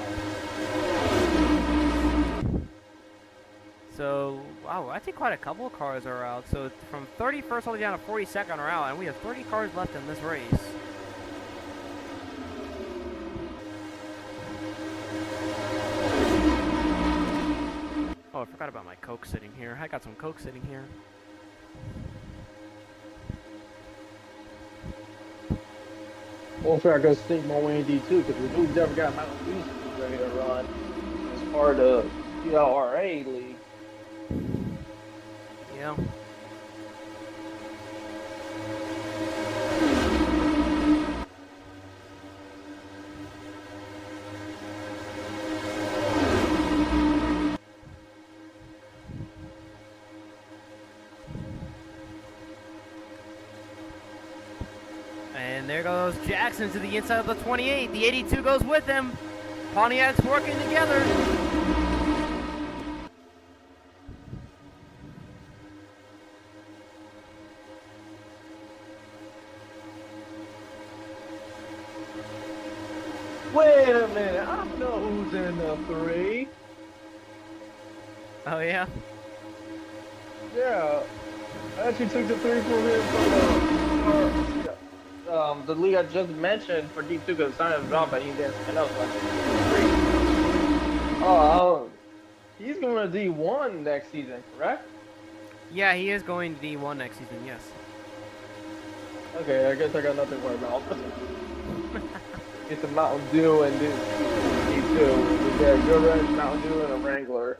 So, wow, I think quite a couple of cars are out. So from 31st all the way down to 42nd are out, and we have 30 cars left in this race. Oh, I forgot about my Coke sitting here. I got some Coke sitting here. Hopefully I go sneak my way in D2 because we do never got Mountain Dew ready to run as part of the PLRA league. Yeah. And there goes Jackson to the inside of the 28. The 82 goes with him. Pontiac's working together. Wait a minute, I know who's in the 3. Oh, yeah? Yeah. I actually took the 3 from him from the league I just mentioned for D2 because I signed him drop and he didn't sign up. So oh, he's going to D1 next season, correct? Yeah, he is going to D1 next season, yes. Okay, I guess I got nothing to worry about. Get the Mountain Dew and do D2. We got a Good Ranch, Mountain Dew, and a Wrangler.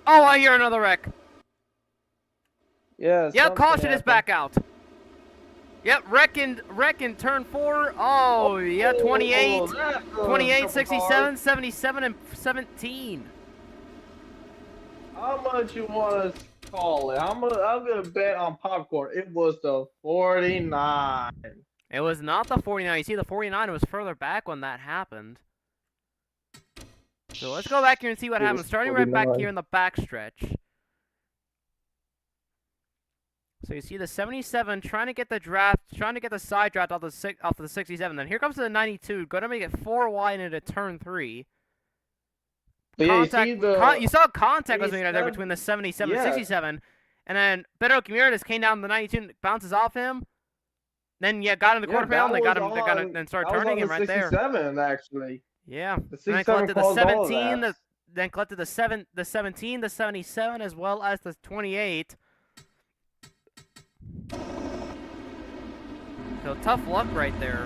Oh, I hear another wreck. Yeah. Yep, caution is happened. back out. Yep, wreck in turn 4. Oh, yeah, 28, 28, 67, 77, and 17. How much you want to call it? I'm gonna bet on popcorn. It was the 49. It was not the 49. You see, the 49 was further back when that happened. So let's go back here and see what happens. Starting right back here in the backstretch. So you see the 77 trying to get the side draft off the 67. Then here comes the 92, going to make it 4 wide into turn 3. Contact, you saw contact was made right there between the 77 and 67. And then Beto Ramirez came down the 92 and bounces off him. Then got in the quarter panel and they got him then started turning him right there. 67 actually. Yeah. The 67 and then collected the 17, then collected the 17, the 77, as well as the 28. So tough luck right there.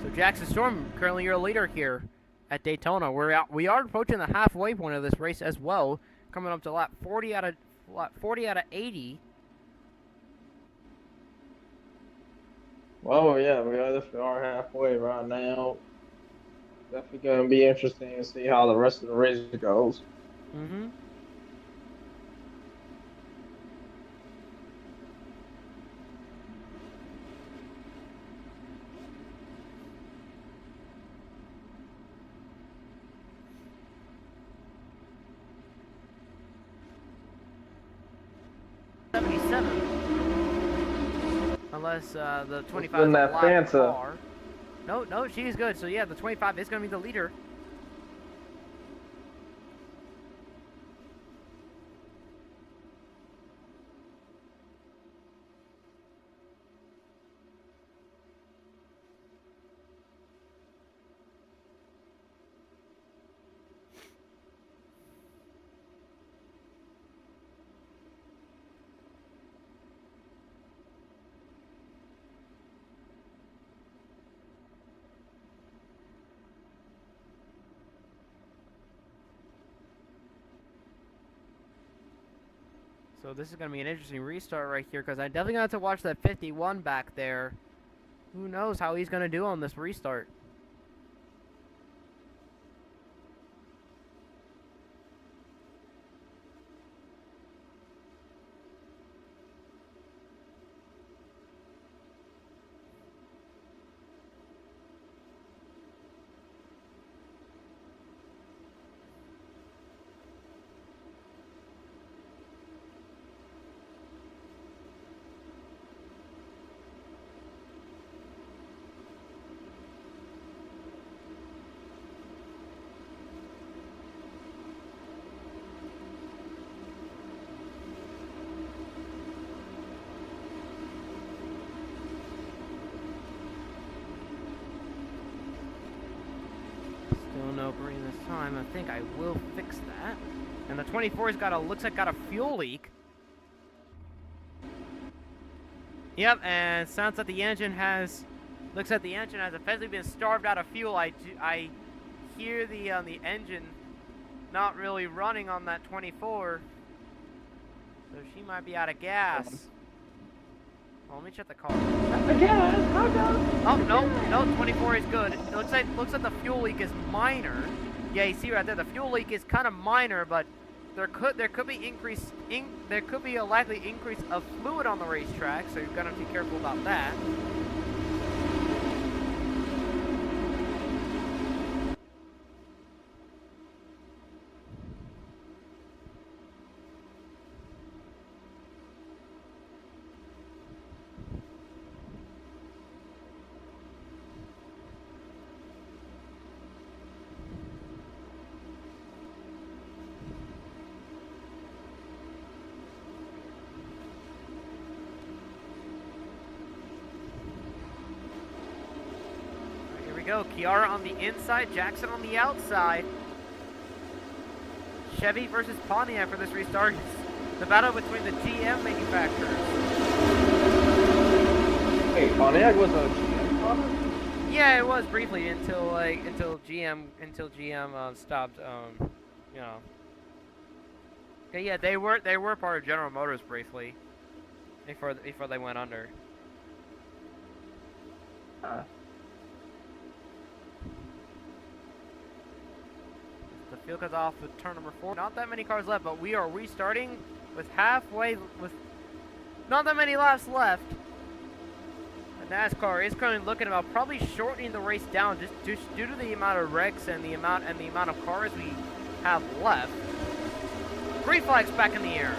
So Jackson Storm, currently your leader here at Daytona. We are approaching the halfway point of this race as well, coming up to lap 40 out of 80. Well, yeah, we are halfway right now. Definitely going to be interesting to see how the rest of the race goes. Mm-hmm. Unless the 25 is a lap car. No, she's good. So yeah, the 25 is going to be the leader. So this is going to be an interesting restart right here because I definitely got to watch that 51 back there. Who knows how he's going to do on this restart. No green this time. I think I will fix that. And the 24's looks like got a fuel leak. Yep, and sounds like the engine has effectively been starved out of fuel. I hear the engine not really running on that 24, so she might be out of gas. Well, let me check the car. Oh no, 24 is good. It looks like the fuel leak is minor. Yeah, you see right there, the fuel leak is kind of minor, but there could be a likely increase of fluid on the racetrack, so you've got to be careful about that. Go. Kiara on the inside, Jackson on the outside. Chevy versus Pontiac for this restart. The battle between the GM manufacturers. Wait, Pontiac was a GM product? Yeah, it was briefly until GM stopped Yeah, they were part of General Motors briefly, before they went under. The field cuts off with turn number 4. Not that many cars left, but we are restarting with not that many laps left. The NASCAR is currently looking about probably shortening the race down just due to the amount of wrecks and the amount of cars we have left. Green flag's back in the air.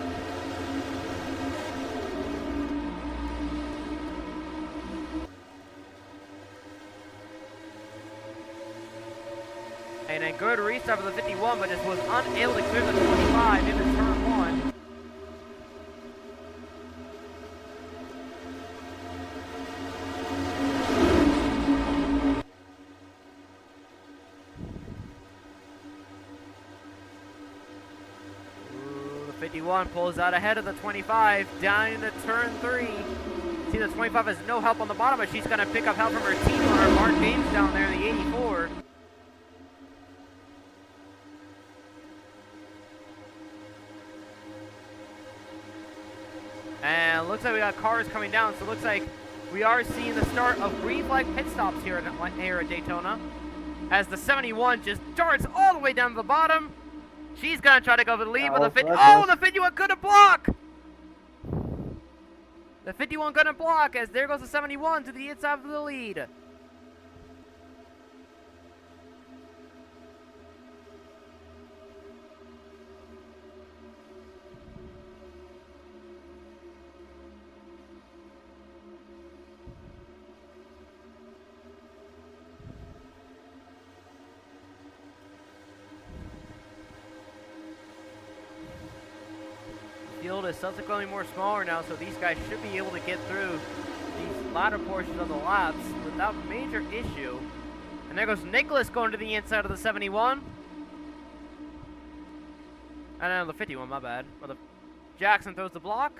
And a good restart for the 51, but just was unable to clear the 25 into turn 1. Ooh, the 51 pulls out ahead of the 25 down into turn 3. See, the 25 has no help on the bottom, but she's going to pick up help from her team owner, Mark James, down there, the 84. And looks like we got cars coming down, so it looks like we are seeing the start of green flag pit stops here at Daytona. As the 71 just darts all the way down to the bottom. She's going to try to go for the lead, but the 51 couldn't block! The 51 couldn't block, as there goes the 71 to the inside of the lead. Field is subsequently more smaller now, so these guys should be able to get through these latter portions of the laps without major issue. And there goes Nicholas going to the inside of the 71. I know, the 51, my bad. Well, Jackson throws the block.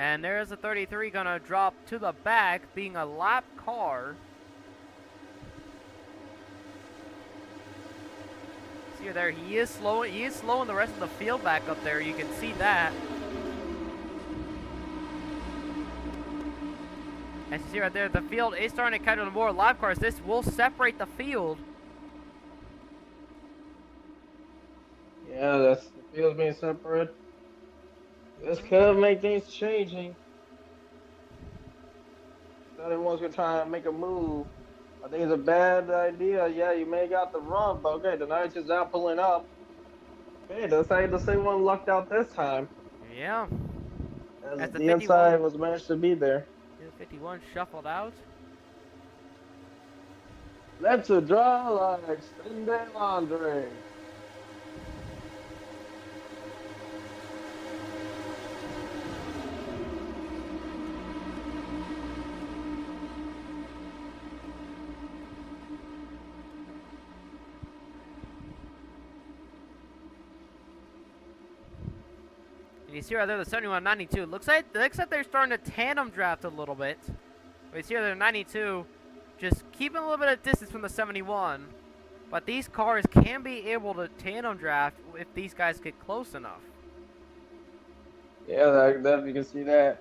And there's a 33 gonna drop to the back, being a lap car. See there, he is slowing the rest of the field back up there. You can see that. As you see right there, the field is starting to catch on more lap cars. This will separate the field. Yeah, the field's being separated. This could make things changing. Everyone's gonna try and make a move. I think it's a bad idea. Yeah, you may got the run, but okay, the Knights is out pulling up. Okay, that's how the same one lucked out this time. Yeah. As the inside was managed to be there. The 51 shuffled out. Let's draw like Sunday Andre. And you see right there the 71 92. Looks like they're starting to tandem draft a little bit. We see right there 92 just keeping a little bit of distance from the 71. But these cars can be able to tandem draft if these guys get close enough. Yeah, I definitely can see that.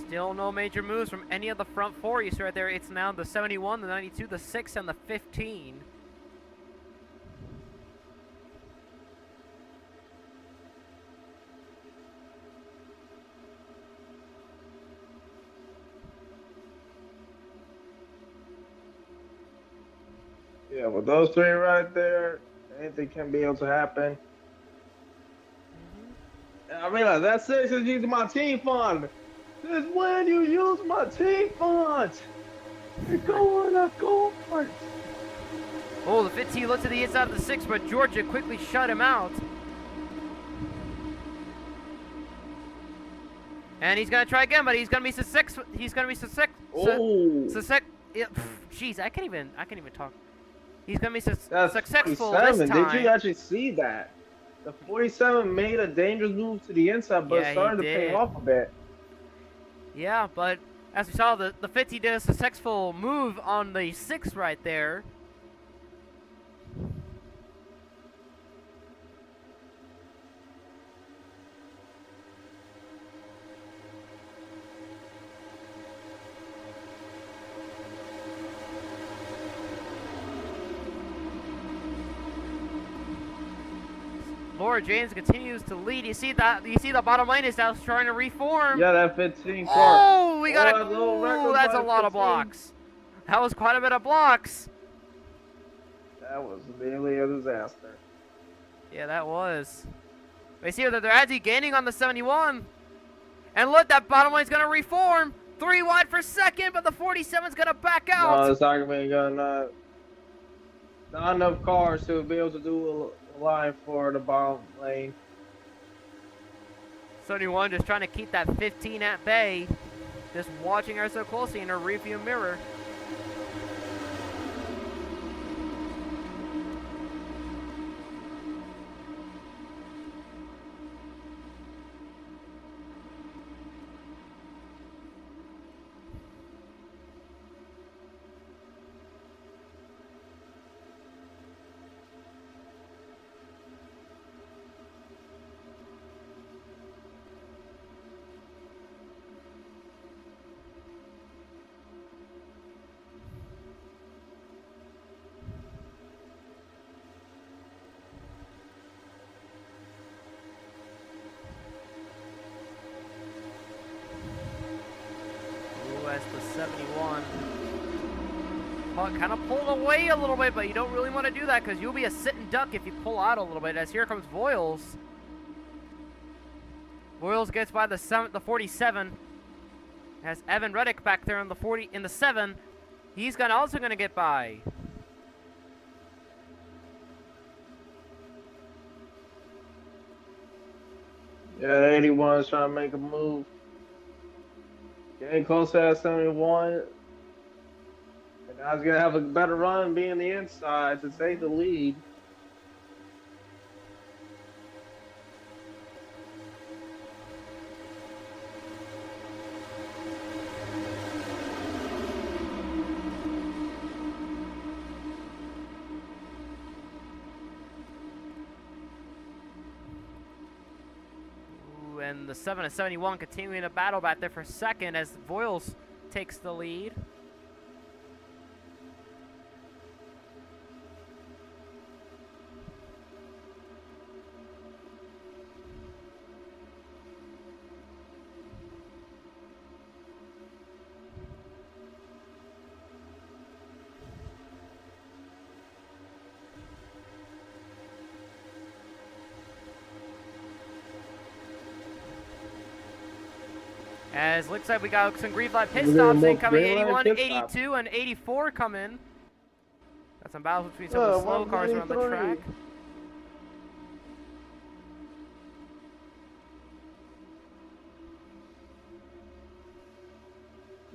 Still no major moves from any of the front four. You see right there, it's now the 71, the 92, the 6, and the 15. Yeah, with those three right there, anything can be able to happen. I realize that 6 is using my team fund. This is when you use my team fund. Go on up, go on. Oh, the 15 looks to the inside of the 6, but Georgia quickly shut him out. And he's gonna try again, but he's gonna be successful. He's gonna be successful. Oh. Jeez, I can't even talk. He's gonna be That's successful 47. this time. Did you actually see that? The 47 made a dangerous move to the inside, but Yeah, started to he pay did. off a bit. Yeah, but as we saw, the 50 did a successful move on the 6 right there. Laura James continues to lead. You see that? You see the bottom lane is now trying to reform. Yeah, that 15 car. Oh, we got a little record that's by a lot of 15. blocks. That was quite a bit of blocks. That was nearly a disaster. Yeah, that was. We see that they're actually gaining on the 71. And look, that bottom lane's going to reform. 3 wide for second, but the 47's going to back out. No, this argument got not enough cars to be able to do a line for the bottom lane. 71 just trying to keep that 15 at bay. Just watching her so closely in her rearview mirror. As the 71 kind of pulled away a little bit, but you don't really want to do that because you'll be a sitting duck if you pull out a little bit. As here comes Voiles. Voiles gets by the 47. Has Evan Reddick back there in the 7. He's also gonna get by. Yeah, 81 is trying to make a move. Getting close to that 71. And now he's going to have a better run being the inside to take the lead. And the 7 and 71 continuing to battle back there for second as Voiles takes the lead. As looks like we got some green flag pit stops incoming. 81, 82, and 84 come in. Got some battles between some of the slow cars around the track.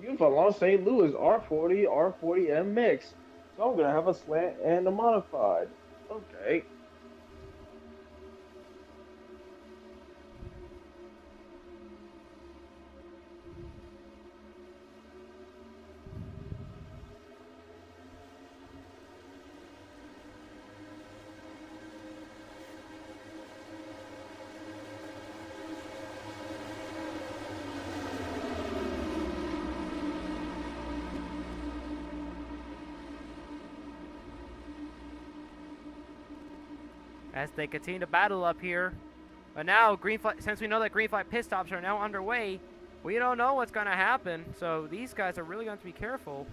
Beautiful along St. Louis R40, R40M mix. So I'm going to have a slant and a modified. Okay. As they continue to battle up here. But now, since we know that green flag pit stops are now underway, we don't know what's going to happen. So these guys are really going to be careful.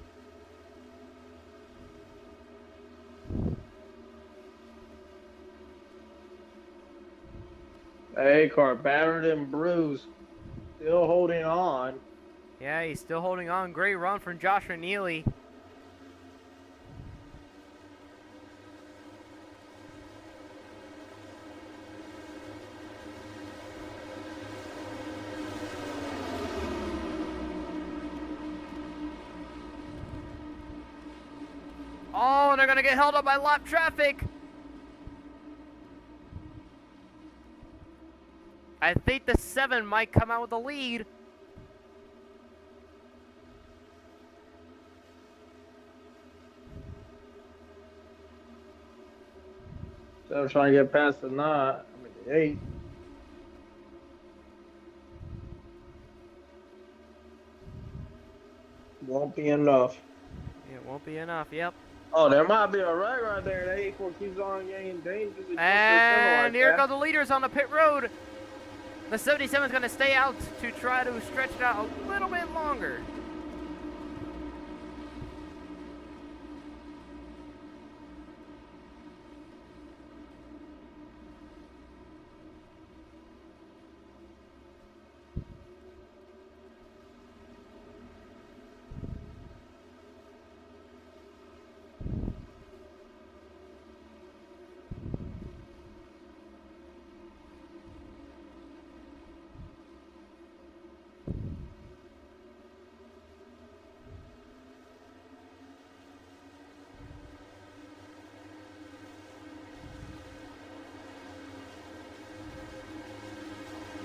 Hey, car battered and bruised. Still holding on. Yeah, he's still holding on. Great run from Joshua Neely. they're gonna get held up by lap traffic. I think the 7 might come out with the lead. So trying to get past the 9. I mean the 8. Won't be enough. It won't be enough, yep. Oh, there might be a reg right there. The 84 keeps on getting dangerously And here go the leaders on the pit road. The 77 is going to stay out to try to stretch it out a little bit longer.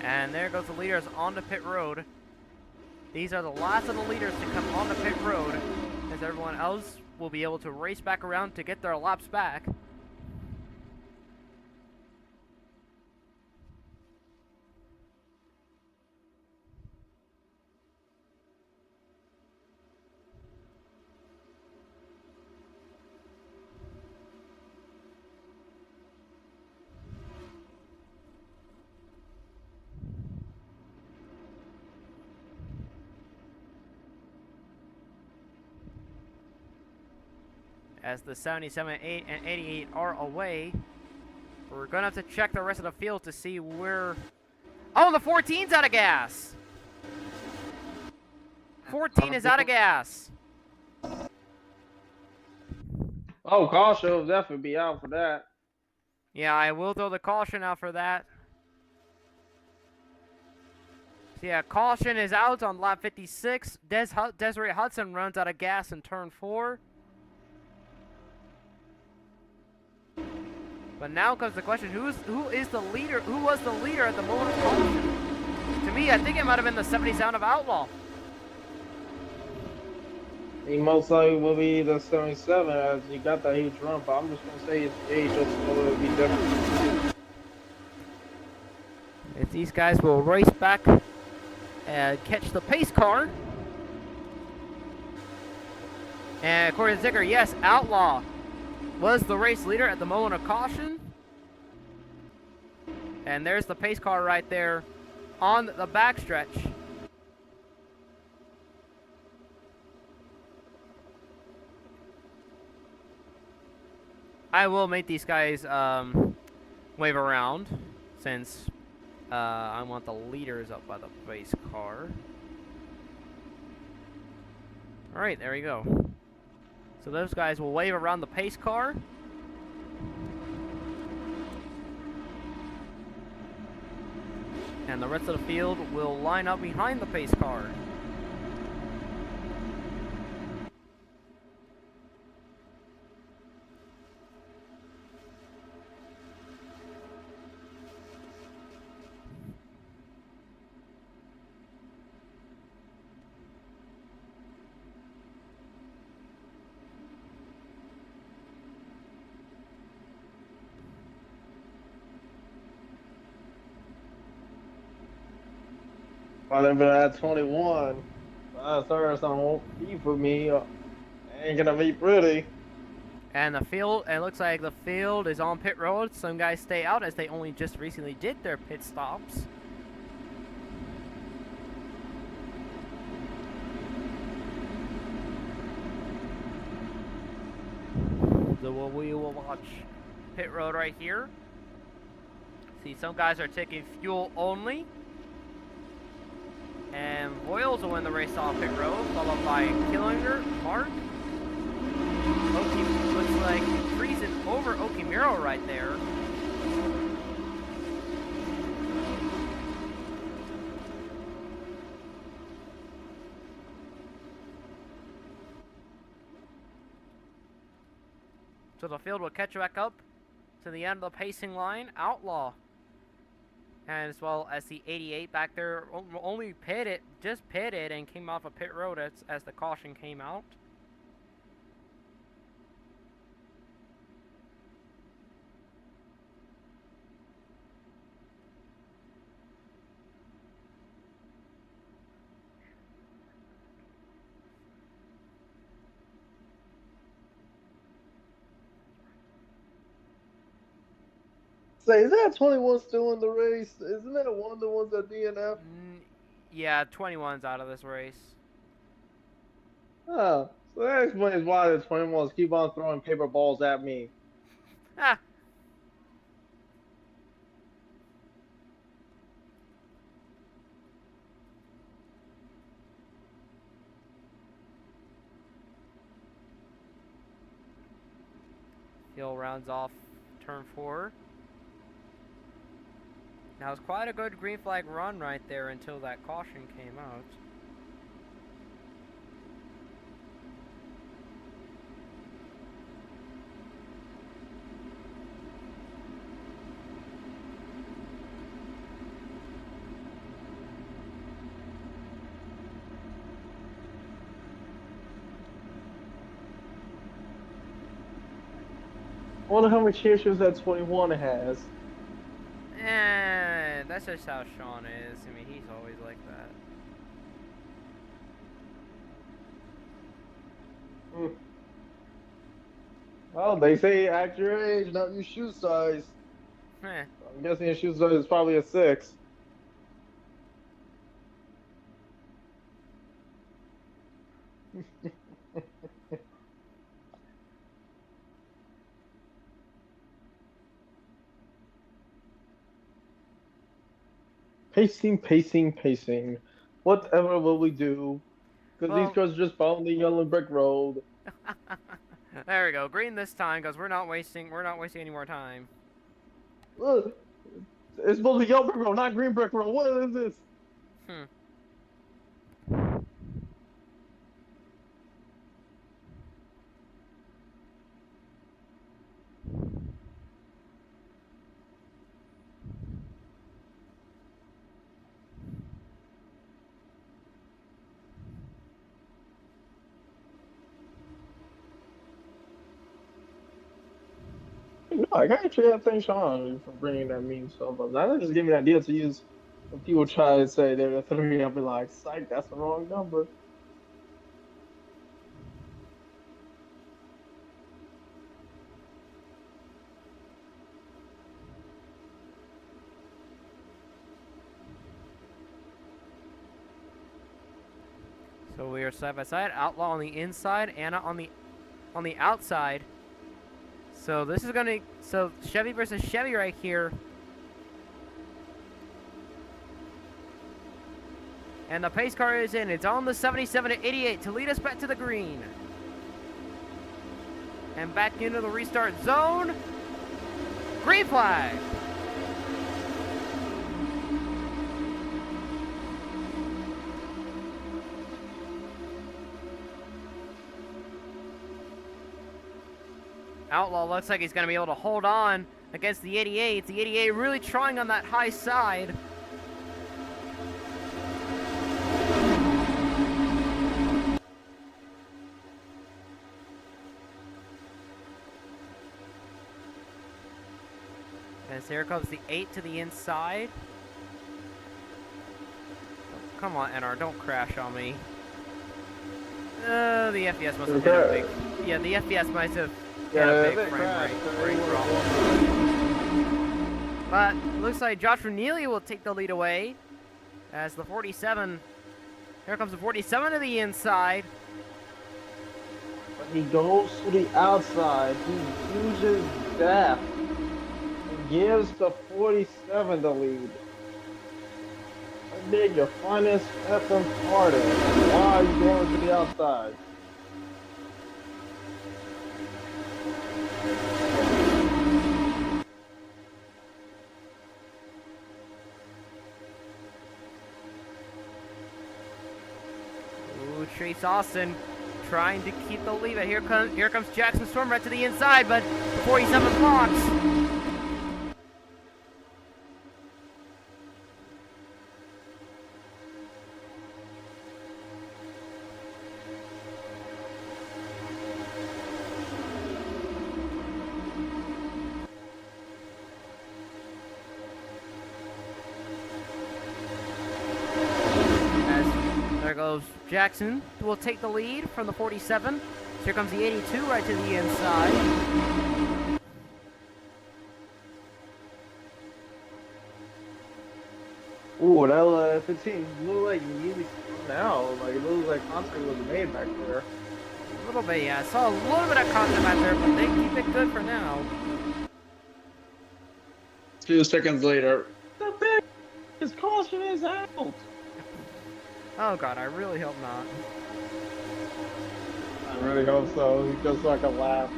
And there goes the leaders on the pit road. These are the last of the leaders to come on the pit road, as everyone else will be able to race back around to get their laps back. As the 77, 8, and 88 are away, we're going to have to check the rest of the field to see where... Oh, the 14's out of gas! 14 is out of gas! Oh, caution will definitely be out for that. Yeah, I will throw the caution out for that. So yeah, caution is out on lap 56. Desiree Hudson runs out of gas in turn 4. But now comes the question: who is the leader? Who was the leader at the moment of caution? To me, I think it might have been the 77 of Outlaw. He most likely will be the 77 as he got that huge run, but I'm just going to say his age will be different. If these guys will race back and catch the pace car. And according to Zicker, yes, Outlaw was the race leader at the moment of caution. And there's the pace car right there on the backstretch. I will make these guys wave around since I want the leaders up by the pace car. Alright, there we go. So those guys will wave around the pace car. And the rest of the field will line up behind the pace car. Whatever at 21, third son won't be for me. Ain't gonna be pretty. And the field, it looks like the field is on pit road. Some guys stay out as they only just recently did their pit stops. So we will watch pit road right here. See, some guys are taking fuel only. And Voiles will win the race off pit road, followed by Killinger, Mark. Oki looks like freezing over Okimiro right there. So the field will catch back up to the end of the pacing line. Outlaw. And as well as the 88 back there only just pitted and came off a pit road as the caution came out. Say, is that 21 still in the race? Isn't that one of the ones at DNF? Yeah, 21's out of this race. Oh, so that explains why the 21s keep on throwing paper balls at me. Ah. Hill rounds off turn 4. Now, it was quite a good green flag run right there until that caution came out. I wonder how many chases that 21 has. That's just how Sean is. I mean, he's always like that. Well, they say act your age, not your shoe size. Heh. I'm guessing your shoe size is probably a 6. Pacing. Whatever will we do? Because these cars just found the yellow brick road. There we go. Green this time, because we're not wasting any more time. Look, it's supposed to be yellow brick road, not green brick road. What is this? No, I gotta actually thank Sean for bringing that meme stuff up. That just gave me an idea to use when people try to say they're the 3. I'll be like, psych, that's the wrong number. So we are side by side. Outlaw on the inside, Anna on the outside. So this is so Chevy versus Chevy right here. And the pace car is in. It's on the 77 to 88 to lead us back to the green. And back into the restart zone. Green flag. Outlaw looks like he's going to be able to hold on against the 88. The 88 really trying on that high side. As here comes the 8 to the inside. Oh, come on, NR, don't crash on me. The FPS must have been a big... Yeah, the FPS might have... Yeah, a big frame rate problem. But looks like Josh Neely will take the lead away as the 47. Here comes the 47 to the inside. But he goes to the outside. He uses depth and gives the 47 the lead. I beg your finest effing pardon. Why are you going to the outside? Ooh, Chase Austin trying to keep the lead. But here comes Jackson Storm right to the inside, but 47 blocks. There goes Jackson, who will take the lead from the 47. So here comes the 82 right to the inside. Ooh, that 15 looked like easy now. Like, it looked like concert was made back there. A little bit, yeah. I saw a little bit of content back there, but they keep it good for now. 2 seconds later, the big his caution is out. Oh god, I really hope not. I really hope so. Just so I can laugh.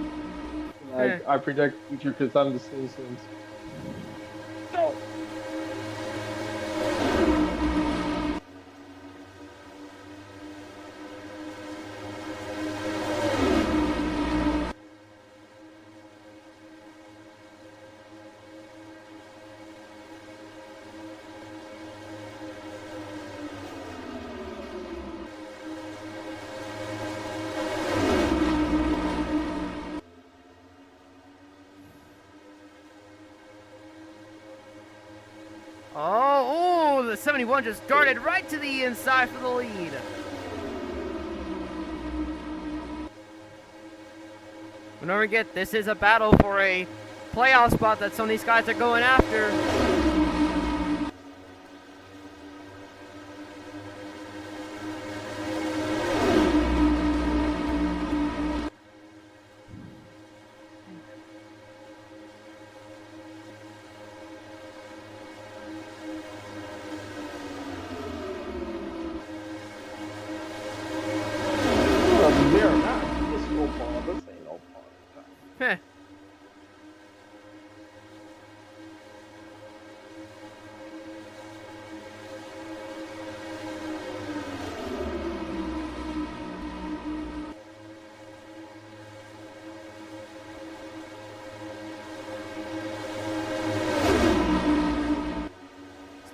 Like, I predict future decisions. No. Oh, the 71 just darted right to the inside for the lead. But don't forget, this is a battle for a playoff spot that some of these guys are going after. Heh.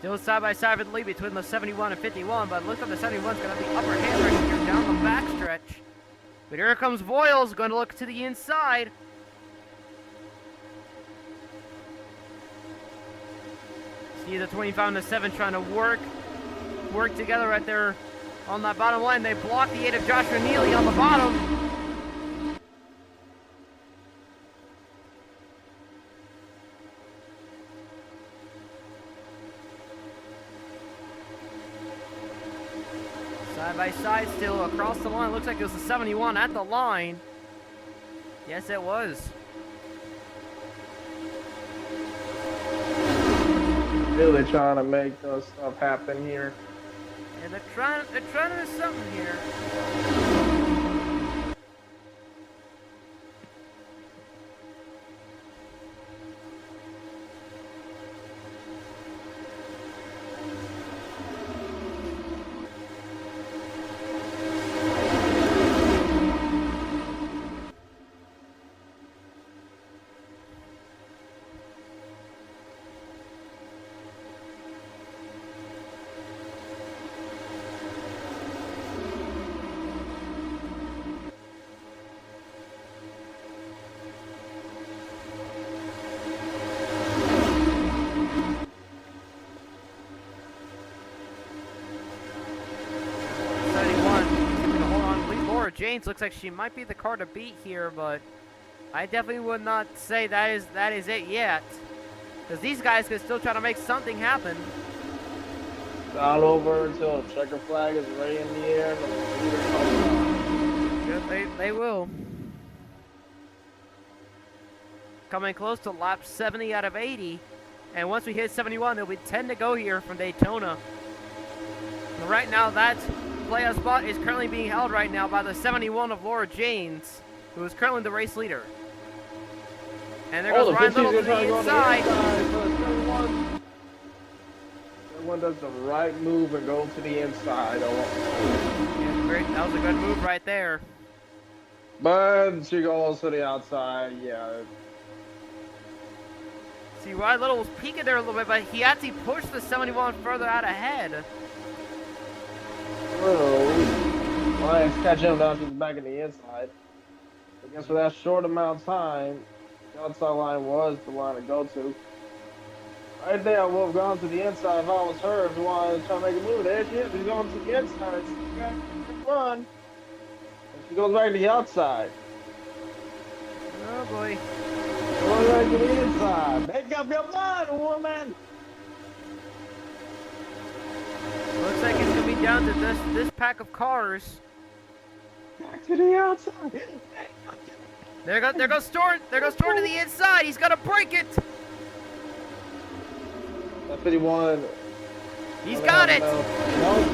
Still side by side with the lead between the 71 and 51, but it looks like the 71's going to have the upper hand right here down the backstretch. But here comes Voiles, going to look to the inside. See the 25 and the 7 trying to work together right there on that bottom line. They block the 8 of Joshua Neely on the bottom. Side by side still across the line. Looks like it was the 71 at the line. Yes, it was. Really trying to make those stuff happen here. And they're trying to do something here. James looks like she might be the car to beat here, but I definitely would not say that is it yet. Because these guys could still try to make something happen. Not over until a checker flag is ready in the air. Good, they will. Coming close to lap 70 out of 80. And once we hit 71, there'll be 10 to go here from Daytona. And right now, that playoff spot is currently being held right now by the 71 of Laura Janes, who is currently the race leader. And there goes Ryan Little to the inside. Everyone does the right move and go to the inside. Yeah, great. That was a good move right there. But she goes to the outside, yeah. See, Ryan Little was peeking there a little bit, but he actually pushed the 71 further out ahead. Lions catching him down to the back of the inside. I guess for that short amount of time, the outside line was the line to go to. Right there, I would have gone to the inside if I was her. If you wanted to try to make a move, there she is. She's going to the inside. She's got to run. And she goes back to the outside. Oh boy. Going back to the inside. Make up your mind, woman. Looks like it's gonna be down to this pack of cars. Back to the outside. There goes Storm. There goes Storm to the inside. He's gonna break it. That 51. He's got it. Nope.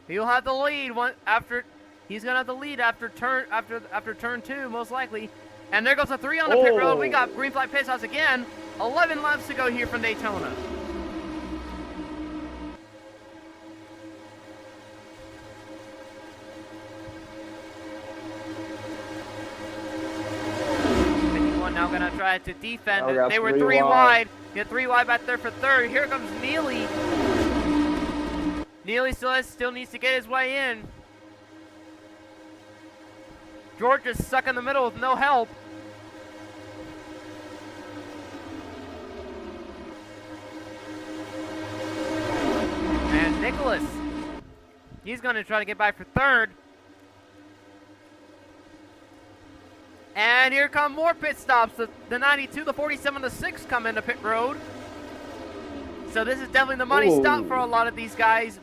He'll have the lead after. He's gonna have the lead after turn 2, most likely. And there goes a 3 on the pit road. We got green flag pit stops again. 11 laps to go here from Daytona. Now gonna try to defend. They were 3 wide. Get 3 wide back there for third. Here comes Neely. Neely still needs to get his way in. George is stuck in the middle with no help. And Nicholas, he's gonna try to get by for third. And here come more pit stops. The 92, the 47, the 6 come into pit road. So this is definitely the money stop for a lot of these guys.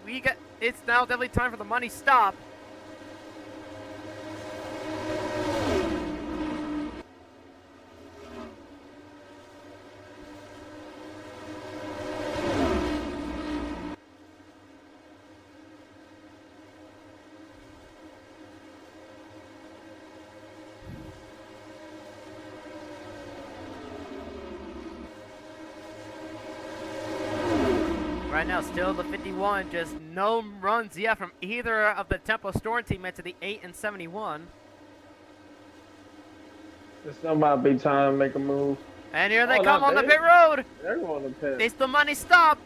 It's now definitely time for the money stop. Right now, still the 51, just no runs yet from either of the Tempo Storm teammates to the 8 and 71. This still might be time to make a move. And here they come on the pit road. They're going to pit. It's the money stop.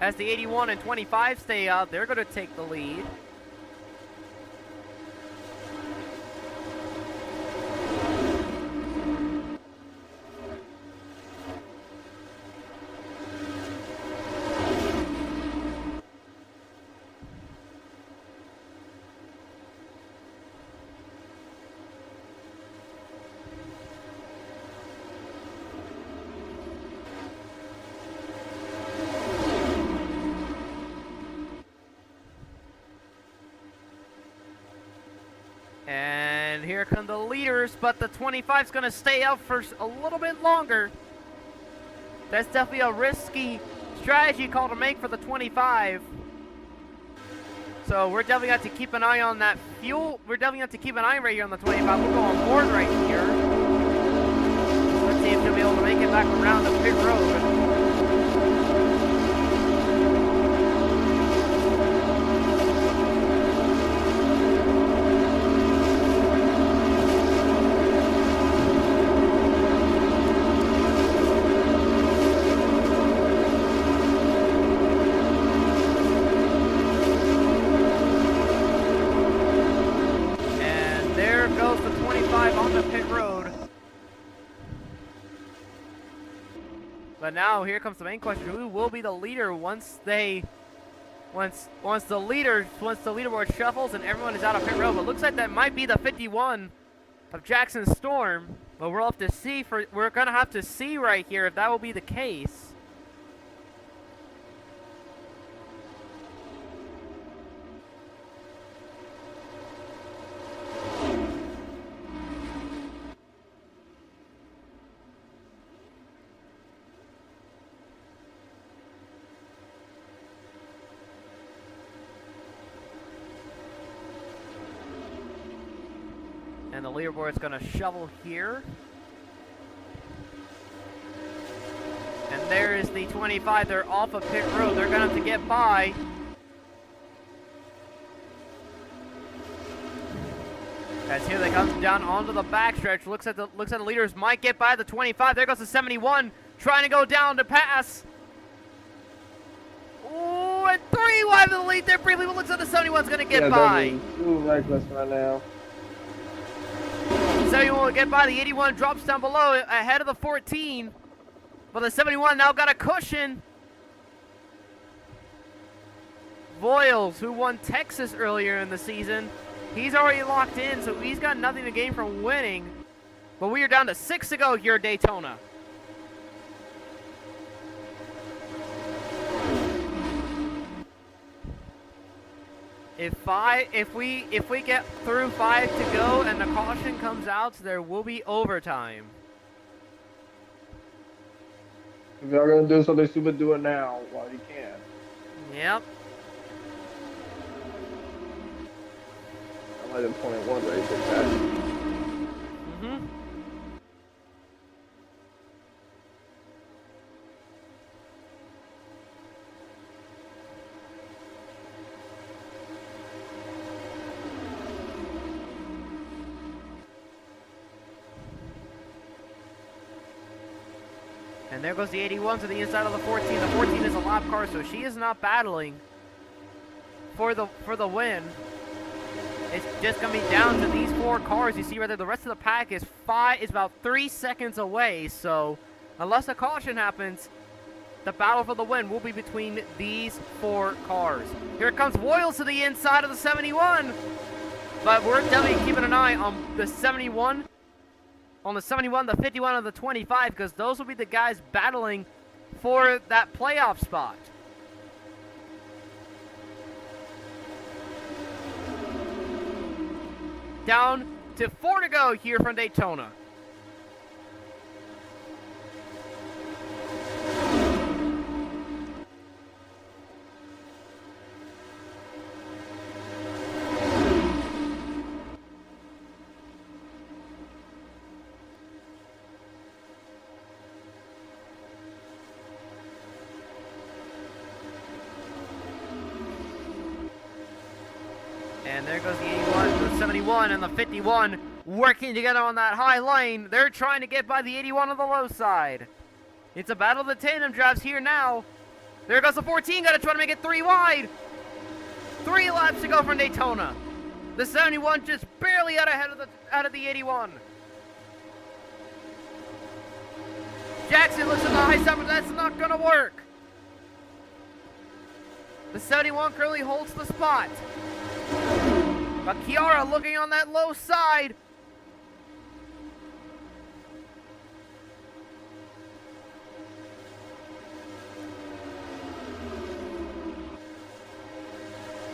As the 81 and 25 stay out, they're going to take the lead. And here come the leaders, but the 25's going to stay out for a little bit longer. That's definitely a risky strategy call to make for the 25. So we're definitely going to have to keep an eye on that fuel. We're definitely going to have to keep an eye right here on the 25. We'll go on board right here. Let's see if he'll be able to make it back around the pit road. But now here comes the main question: who will be the leader once the leaderboard shuffles and everyone is out of pit road? But looks like that might be the 51 of Jackson Storm. But we're gonna have to see right here if that will be the case. And the leaderboard's gonna shovel here. And there is the 25. They're off of pit road. They're gonna have to get by. As here they come down onto the backstretch. Looks at the leaders. Might get by the 25. There goes the 71. Trying to go down to pass. Ooh, and 3 wide of the lead there briefly, but looks like the 71's going to get by. Too reckless right now. 71 will get by. The 81 drops down below ahead of the 14. But the 71 now got a cushion. Voiles, who won Texas earlier in the season, he's already locked in, so he's got nothing to gain from winning. But we are down to 6 to go here at Daytona. If we get through 5 to go and the caution comes out, there will be overtime. If y'all gonna do something stupid, do it now while you can. Yep. I like the 21 race at that. Mm-hmm. And there goes the 81 to the inside of the 14. The 14 is a lap car, so she is not battling for the win. It's just gonna be down to these 4 cars. You see right there, the rest of the pack is about 3 seconds away. So unless a caution happens, the battle for the win will be between these 4 cars. Here it comes Voiles to the inside of the 71. But we're definitely keeping an eye on the 71. On the 71, the 51, and the 25, because those will be the guys battling for that playoff spot. Down to 4 to go here from Daytona. And there goes the 81, the 71, and the 51 working together on that high lane. They're trying to get by the 81 on the low side. It's a battle of the tandem drives here now. There goes the 14, got to try to make it 3 wide. 3 laps to go from Daytona. The 71 just barely out of the 81. Jackson looks at the high side, but that's not going to work. The 71 currently holds the spot. But Kiara looking on that low side.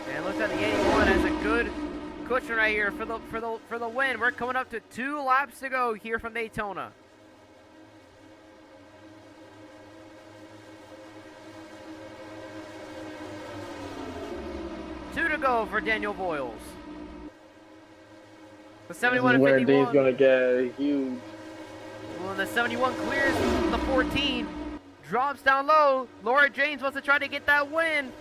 And looks like the 81 has a good cushion right here for the win. We're coming up to 2 laps to go here from Daytona. Two to go for Daniel Voiles. The 71 and 51. Where D's gonna get huge. Well, the 71 clears the 14, drops down low. Laura James wants to try to get that win.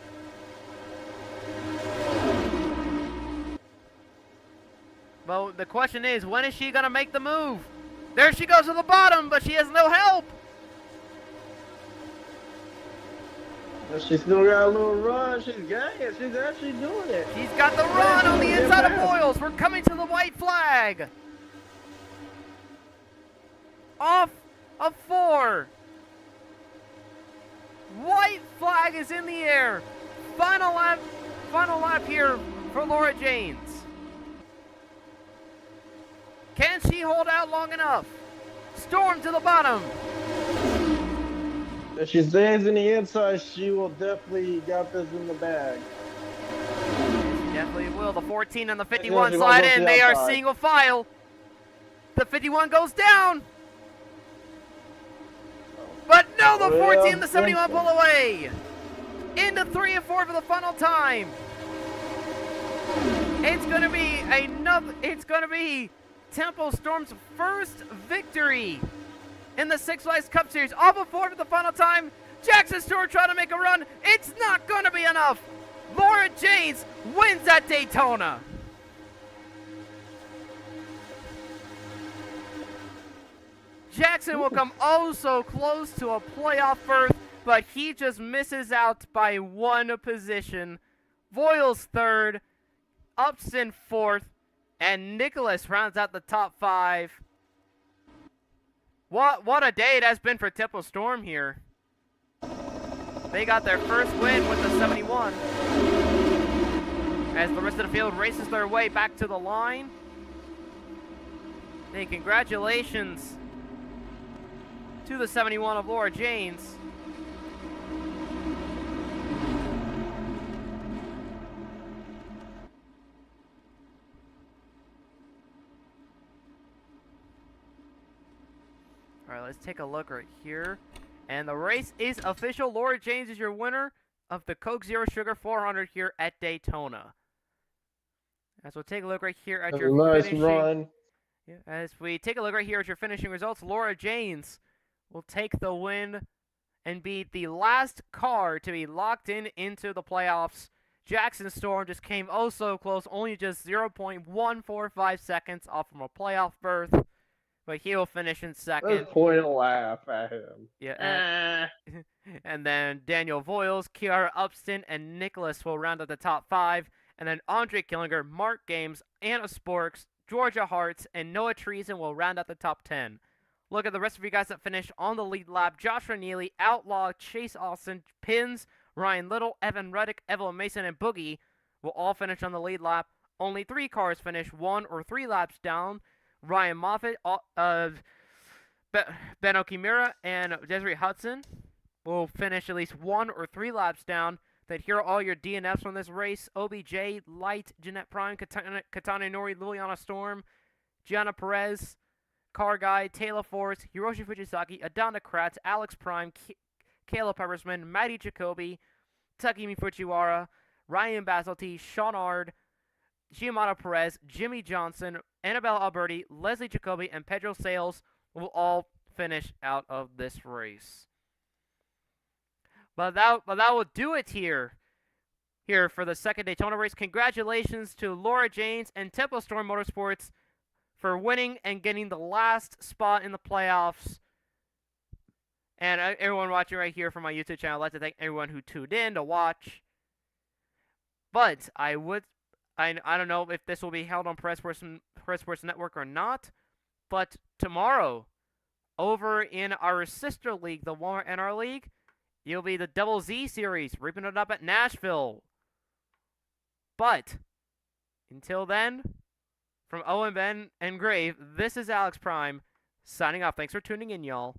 Well, the question is, when is she gonna make the move? There she goes to the bottom, but she has no help. She still got a little run. She's got it. She's actually doing it. She's got the run on the inside of Voiles. We're coming to the white flag. Off of 4. White flag is in the air. Final lap here for Laura James. Can she hold out long enough? Storm to the bottom. If she stays in the inside, she will definitely got this in the bag. She definitely will. The 14 and the 51 slide in. They are single file. The 51 goes down. But no, the 14 and the 71 pull away. Into 3 and 4 for the final time. It's going to be Temple Storm's first victory in the Six Flags Cup Series. Off of 4 for the final time. Jackson Stewart trying to make a run. It's not going to be enough. Laura James wins at Daytona. Jackson will come oh so close to a playoff berth, but he just misses out by 1 position. Voiles third, Upson fourth, and Nicholas rounds out the top 5. What a day it has been for Temple Storm here. They got their first win with the 71. As the rest of the field races their way back to the line. Hey, congratulations to the 71 of Laura Janes. All right, let's take a look right here. And the race is official. Laura James is your winner of the Coke Zero Sugar 400 here at Daytona. As we'll take a look right here at your finishing. Run. Yeah, as we take a look right here at your finishing results, Laura Janes will take the win and be the last car to be locked into the playoffs. Jackson Storm just came oh so close, only just 0.145 seconds off from a playoff berth. But he will finish in second. Let's point and laugh at him. Yeah, and then Daniel Voiles, Kiara Upston, and Nicholas will round out the top 5. And then Andre Killinger, Mark Games, Anna Sporks, Georgia Hartz, and Noah Treason will round out the top 10. Look at the rest of you guys that finished on the lead lap. Joshua Neely, Outlaw, Chase Austin, Pins, Ryan Little, Evan Reddick, Evelyn Mason, and Boogie will all finish on the lead lap. Only 3 cars finish 1 or 3 laps down. Ryan Moffitt, Ben Okimura, and Desiree Hudson will finish at least 1 or 3 laps down. Then here are all your DNFs from this race. OBJ, Light, Jeanette Prime, Katana Nori, Liliana Storm, Gianna Perez, Car Guy, Taylor Force, Hiroshi Fujisaki, Adana Kratz, Alex Prime, Kayla Peppersman, Maddie Jacoby, Takimi Fujiwara, Ryan Basilty, Sean Ard, Giamatti Perez, Jimmy Johnson, Annabelle Alberti, Leslie Jacoby, and Pedro Sales will all finish out of this race. But that will do it here for the second Daytona race. Congratulations to Laura Janes and Temple Storm Motorsports for winning and getting the last spot in the playoffs. And everyone watching right here from my YouTube channel, I'd like to thank everyone who tuned in to watch. But I don't know if this will be held on Press Sports Network or not. But tomorrow, over in our sister league, the Walmart NR League, you'll be the Double Z Series, ripping it up at Nashville. But until then, from Owen, Ben, and Grave, this is Alex Prime signing off. Thanks for tuning in, y'all.